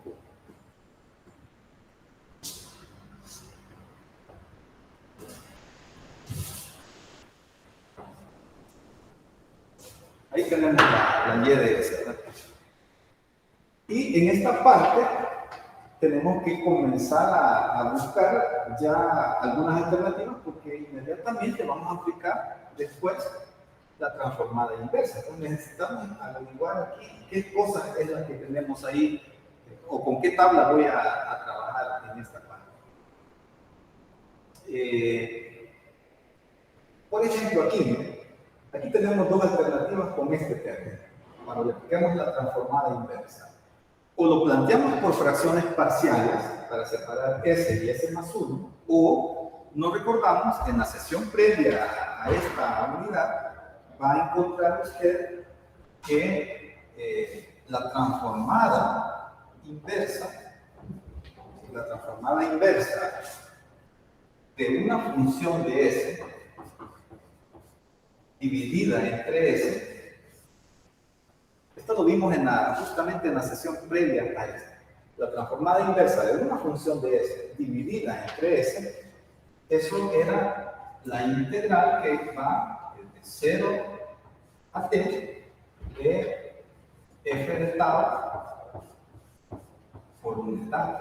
Ahí tenemos la y de s, ¿verdad? Y en esta parte tenemos que comenzar a buscar ya algunas alternativas porque inmediatamente vamos a aplicar después la transformada inversa. Entonces necesitamos averiguar aquí qué cosa es la que tenemos ahí o con qué tabla voy a trabajar en esta parte. Por ejemplo, aquí Aquí tenemos dos alternativas con este término, cuando le apliquemos la transformada inversa. O lo planteamos por fracciones parciales, para separar S y S más 1, o nos recordamos que en la sesión previa a esta unidad va a encontrar usted que la transformada inversa de una función de S dividida entre S, esto lo vimos justamente en la sesión previa a esta. La transformada inversa de una función de S dividida entre S, eso era la integral que va de 0 a t de f de tau por un tau.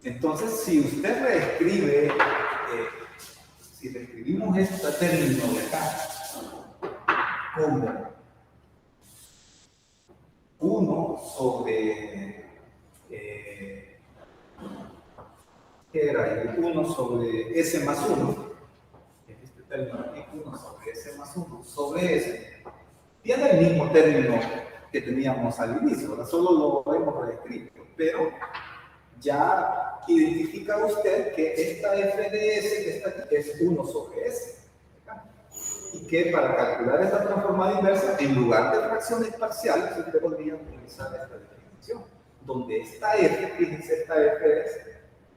Entonces, si usted reescribe, si reescribimos este término de acá como 1 sobre, ¿qué era? 1 sobre S más 1, este término aquí, 1 sobre S más 1 sobre S, tiene el mismo término que teníamos al inicio, ¿verdad? Solo lo hemos reescrito, pero ya identifica usted que esta f de S que está aquí es 1 sobre S. Y que para calcular esta transformada inversa, en lugar de fracciones parciales, usted podría utilizar esta definición, donde esta f, fíjense, esta f es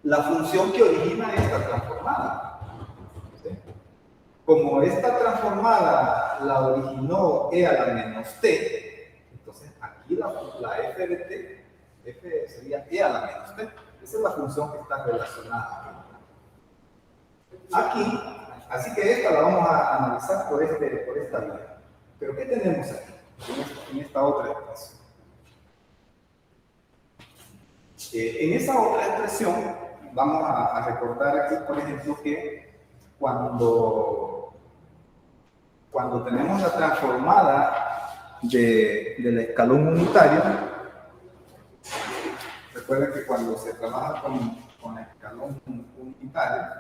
la función que origina esta transformada. ¿Sí? Como esta transformada la originó e a la menos t, entonces aquí la f de t, f sería e a la menos t. Esa es la función que está relacionada aquí. Así que esta la vamos a analizar por esta vía. Pero ¿qué tenemos aquí? En esta otra expresión. En esa otra expresión vamos a recordar aquí, por ejemplo, que cuando tenemos la transformada del escalón unitario, recuerden que cuando se trabaja con el escalón unitario,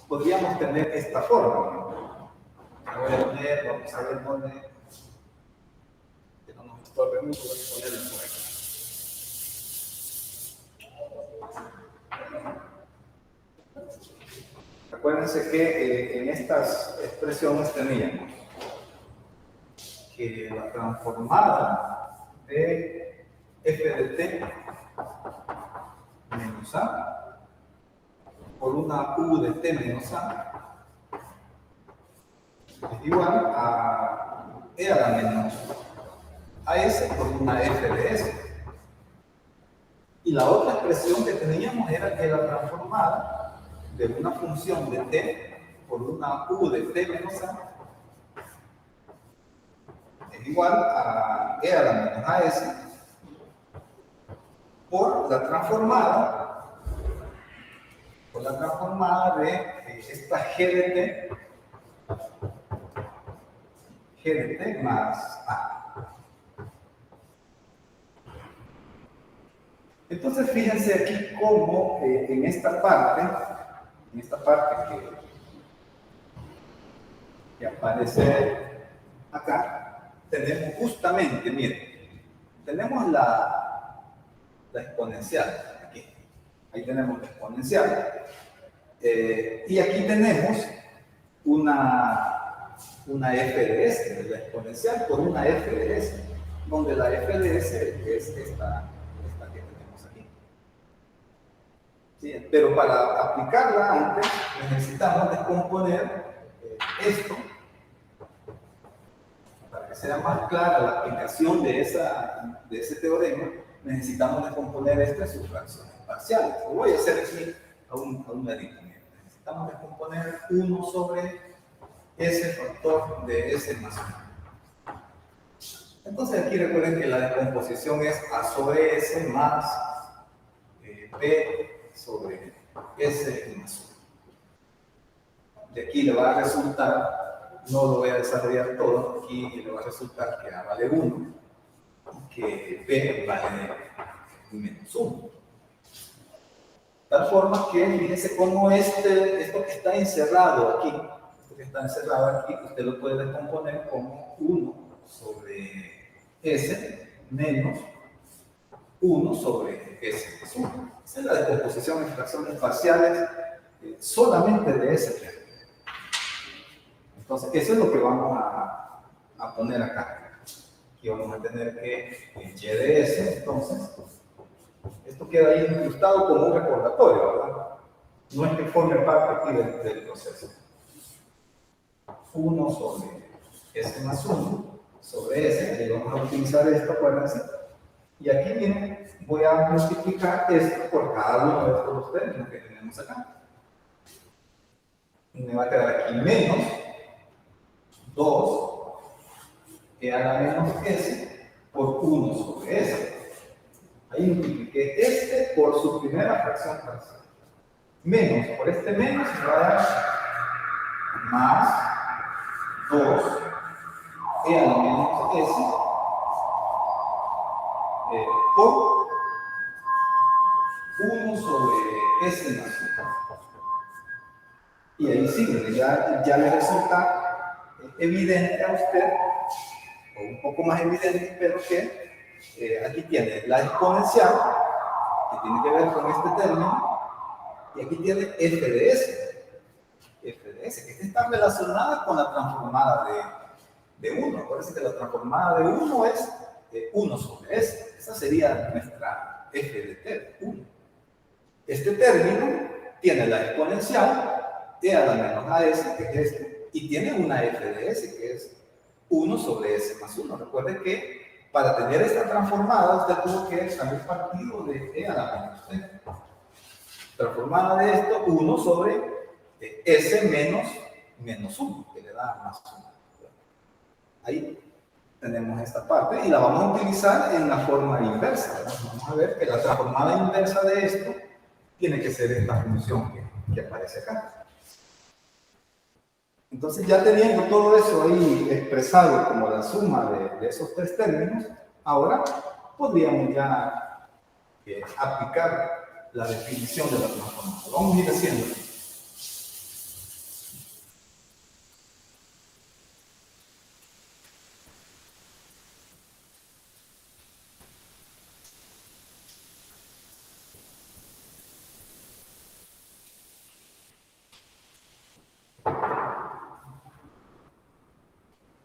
podríamos tener esta forma. Vamos a ver dónde, que no nos estorbe mucho, voy a ponerlo por aquí. Acuérdense que en estas expresiones teníamos que la transformada de f de t menos a por una u de t menos a es igual a e a la menos a s por una f de s. Y la otra expresión que teníamos era que la transformada de una función de t por una u de t menos a es igual a e a la menos a s por la transformada de esta g de t más a. Entonces fíjense aquí cómo en esta parte que aparece acá, tenemos justamente, miren, tenemos la exponencial aquí. Ahí tenemos la exponencial. Y aquí tenemos una f de s, la exponencial por una f de s, donde la f de s es esta que tenemos aquí. ¿Sí? Pero para aplicarla antes necesitamos descomponer esto. Para que sea más clara la aplicación de ese teorema, necesitamos descomponer esto en sus fracciones parciales. Lo voy a hacer aquí a un ladito. Necesitamos descomponer 1 sobre ese factor de S más 1. Entonces aquí recuerden que la descomposición es A sobre S más B sobre S más 1. De aquí le va a resultar, no lo voy a desarrollar todo, aquí le va a resultar que A vale 1 y que B vale menos 1. Tal forma que, fíjense cómo esto que está encerrado aquí, usted lo puede descomponer como 1 sobre S menos 1 sobre S más 1. Esa es la descomposición en fracciones parciales solamente de ese término. Entonces, eso es lo que vamos a poner acá. Aquí vamos a tener que en y de S, entonces, esto queda ahí incrustado como un recordatorio, ¿verdad? No es que forme parte aquí del proceso. 1 sobre S más 1 sobre S, y vamos a utilizar esto, acuérdense. Y aquí, miren, voy a multiplicar esto por cada uno de estos términos que tenemos acá. Y me va a quedar aquí menos 2 e a la menos S por 1 sobre S. Ahí multipliqué este por su primera fracción parcial. Menos, por este menos se va a dar más 2 e a la menos S por 1 sobre S más 1. Y ahí sí, ya le resulta evidente a usted, o un poco más evidente, pero que aquí tiene la exponencial, que tiene que ver con este término, y aquí tiene f de s. F de s, que está relacionada con la transformada de 1. Acuérdense que la transformada de 1 es 1 sobre s. Esa sería nuestra f de t, 1. Este término tiene la exponencial e a la menos as, que es esto, y tiene una f de s, que es 1 sobre s más 1. Recuerden que para tener esta transformada, usted tuvo que salir partido de e a la menos t. Transformada de esto, 1 sobre s menos 1, que le da más 1. Ahí tenemos esta parte y la vamos a utilizar en la forma inversa. Vamos a ver que la transformada inversa de esto tiene que ser esta función que aparece acá. Entonces, ya teniendo todo eso ahí expresado como la suma de esos tres términos, ahora podríamos ya aplicar la definición de la transformada. Vamos a ir haciendo.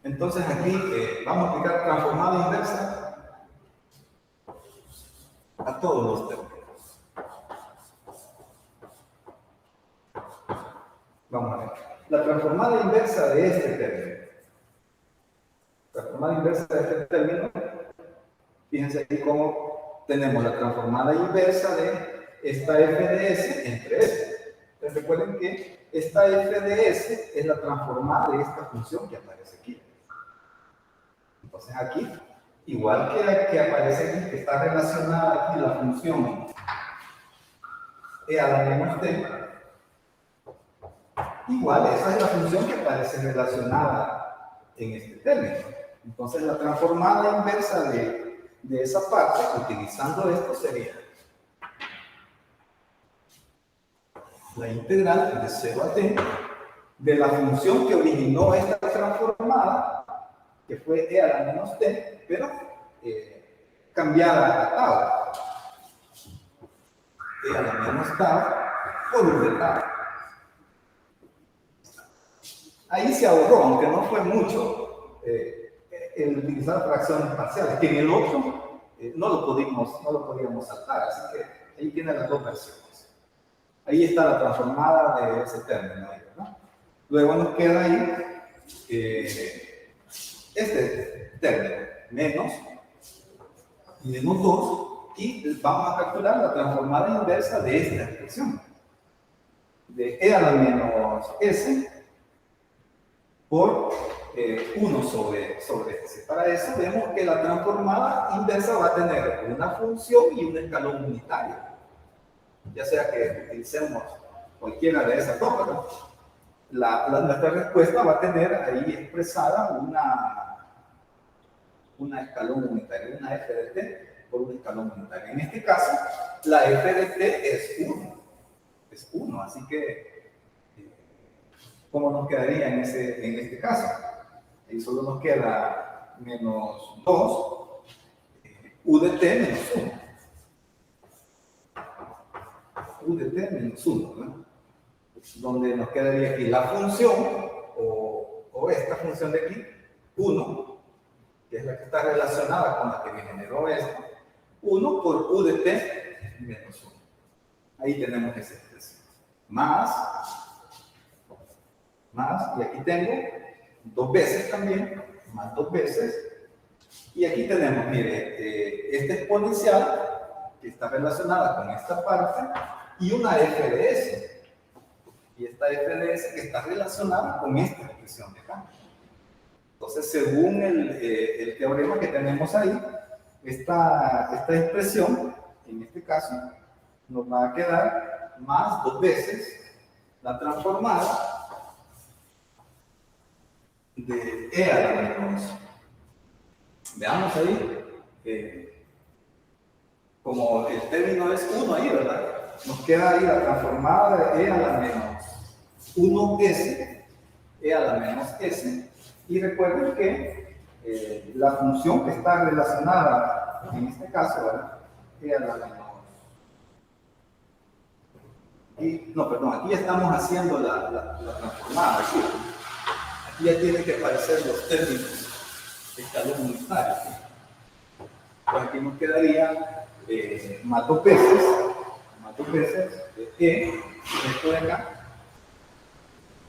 Entonces aquí vamos a aplicar transformada inversa a todos los términos. Vamos a ver. La transformada inversa de este término. Transformada inversa de este término. Fíjense aquí cómo tenemos la transformada inversa de esta f de s entre s. Entonces recuerden que esta f de s es la transformada de esta función que aparece aquí. Entonces aquí, igual que aparece aquí, que está relacionada aquí la función e a la menos t, igual esa es la función que aparece relacionada en este término. Entonces la transformada inversa de esa parte, utilizando esto, sería la integral de 0 a t de la función que originó esta transformada, que fue e a la menos t, pero cambiada a tau. E a la menos tau por u de tau. Ahí se ahorró, aunque no fue mucho, el utilizar fracciones parciales, que en el otro no lo podíamos saltar, así que ahí tiene las dos versiones. Ahí está la transformada de ese término, ¿no? Luego nos queda ahí este término, menos 2, y vamos a calcular la transformada inversa de esta expresión, de e a la menos s por 1 sobre s. Para eso vemos que la transformada inversa va a tener una función y un escalón unitario. Ya sea que utilicemos cualquiera de esas dos, nuestra respuesta va a tener ahí expresada una escalón unitario, una f de t por un escalón unitario. En este caso, la f de t es 1. es 1. Así que, ¿cómo nos quedaría en este caso? Ahí solo nos queda menos 2, u de t menos 1. U de t menos 1, ¿no? Donde nos quedaría aquí la función, o esta función de aquí, 1, que es la que está relacionada con la que me generó esto, 1 por u de t menos 1. Ahí tenemos esa expresión. Más, y aquí tengo 2 veces también, más 2 veces. Y aquí tenemos, mire, esta exponencial que está relacionada con esta parte y una f de s. Y esta f de s que está relacionada con esta expresión de acá. Entonces, según el teorema que tenemos ahí, esta expresión, en este caso, nos va a quedar más 2 veces la transformada de e a la menos. Veamos ahí, como el término es 1 ahí, ¿verdad? Nos queda ahí la transformada de e a la menos 1s, e a la menos s, y recuerden que la función que está relacionada, en este caso, ¿verdad? E a la menos. No, perdón, aquí ya estamos haciendo la transformada. Aquí ya tienen que aparecer los términos de escalón unitario. Pues aquí nos quedaría más 2 veces de e, esto de acá.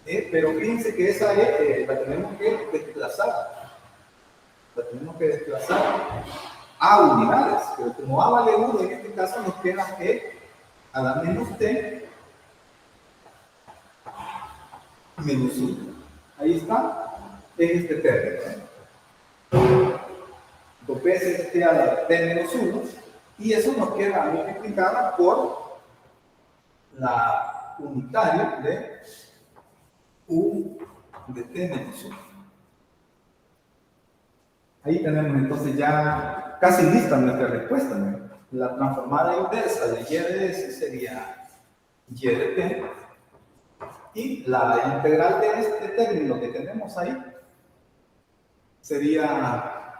Pero fíjense que esa e la tenemos que desplazar. La tenemos que desplazar a unidades. Pero como a vale 1, en este caso nos queda e a la menos t menos 1. Ahí está, es este término. 2 veces t a la t menos 1, y eso nos queda multiplicada por la unitaria de u de t menos 1. Ahí tenemos entonces ya casi lista nuestra respuesta, ¿no? La transformada inversa de y de s sería y de t, y la integral de este término que tenemos ahí sería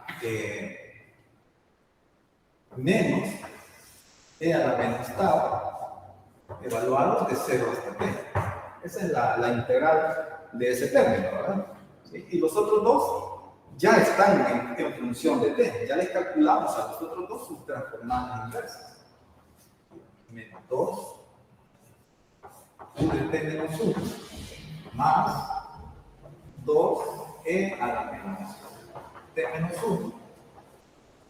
menos e a la menos tau, evaluado de 0 hasta t. Esa es la integral de ese término, ¿verdad? ¿Sí? Y los otros dos ya están en función de t. Ya les calculamos a los otros dos sus transformadas inversas. Menos 2 u de t menos 1 más 2 e a la menos t menos 1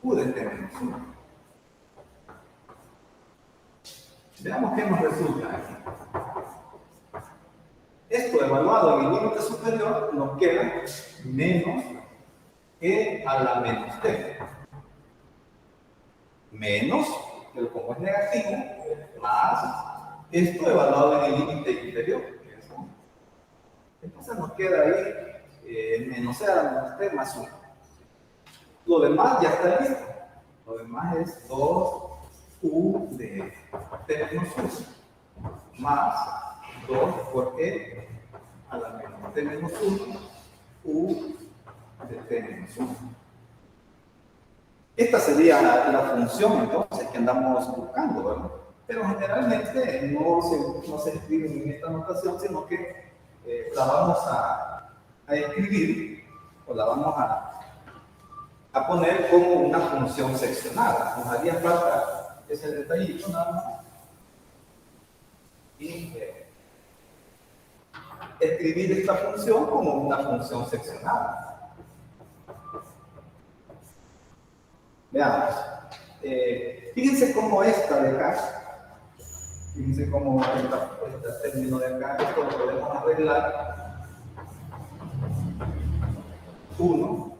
u de t menos 1. Veamos qué nos resulta aquí. Esto evaluado en el límite superior nos queda menos e a la menos t. Menos, pero como es negativo, más esto evaluado en el límite inferior. Entonces nos queda ahí menos e a la menos t más 1. Lo demás ya está listo. Lo demás es 2 u de t menos 1 más 2 por e a la menos t menos 1 u de t menos 1. Esta sería la función entonces que andamos buscando, ¿verdad? Pero generalmente no se escribe en esta notación, sino que la vamos a escribir, o la vamos a poner como una función seccionada. Nos haría falta ese detallito nada más. Y escribir esta función como una función seccionada. Veamos. Fíjense cómo esta de acá, fíjense cómo este término de acá, esto lo podemos arreglar. 1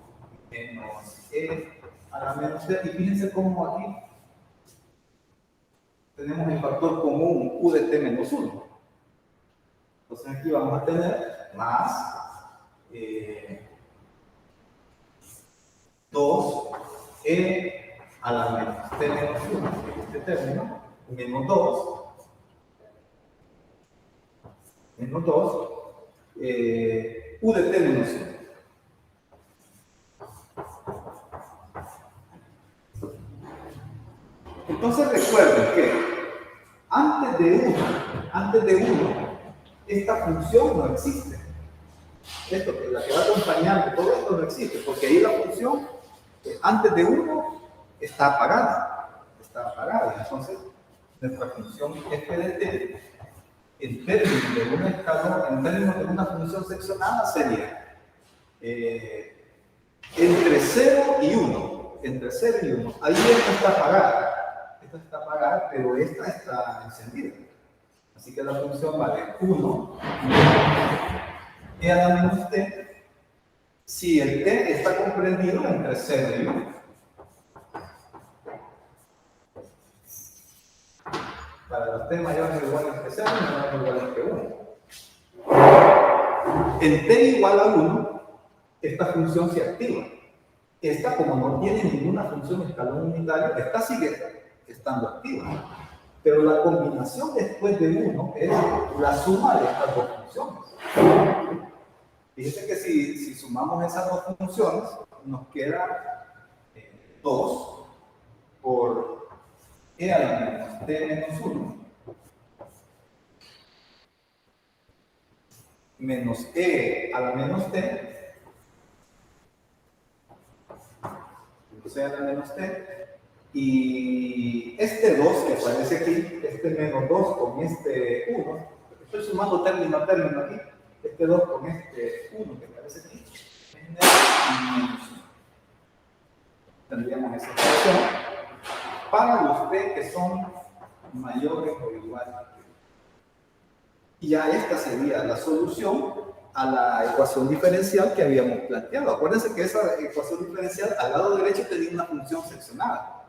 menos e a la menos t, y fíjense cómo aquí tenemos el factor común u de t menos 1. Entonces aquí vamos a tener más 2 e a la menos t menos 1, este término, menos 2 menos 2, u de t menos 1. Entonces recuerden que antes de 1, esta función no existe. Esto, que la que va acompañando todo esto no existe, porque ahí la función antes de 1 está apagada. Está apagada. Entonces, nuestra función f de t, en términos de una escala, en términos de una función seccionada, sería entre 0 y 1. Entre 0 y 1. Ahí esta está apagada. Esta está apagada, pero esta está encendida. Así que la función vale 1 e a la menos t si el t está comprendido entre 0 y 1. Para los t mayores o iguales que 0 y menores o iguales que 1. En t igual a 1, esta función se activa. Esta, como no tiene ninguna función escalón unitario, esta sigue estando activa. Pero la combinación después de 1 es la suma de estas dos funciones. Fíjense que si sumamos esas dos funciones, nos queda 2 por e a la menos t menos 1 menos e a la menos t, a la menos t, y este 2 que aparece aquí, este menos 2 con este 1, estoy sumando término a término aquí, este 2 con este 1 que aparece aquí, menos 1. Tendríamos esa expresión para los t que son mayores o iguales. Y ya esta sería la solución a la ecuación diferencial que habíamos planteado. Acuérdense que esa ecuación diferencial al lado derecho tenía una función seccionada.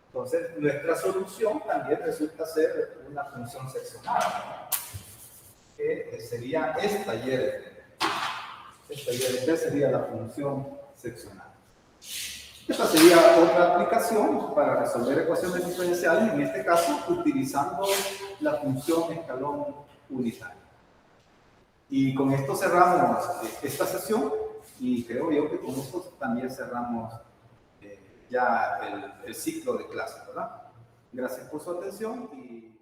Entonces, nuestra solución también resulta ser una función seccionada, que sería esta y esta sería la función seccionada. Esta sería otra aplicación para resolver ecuaciones diferenciales, en este caso utilizando la función escalón unitario. Y con esto cerramos esta sesión y creo yo que con esto también cerramos ya el ciclo de clases, ¿verdad? Gracias por su atención y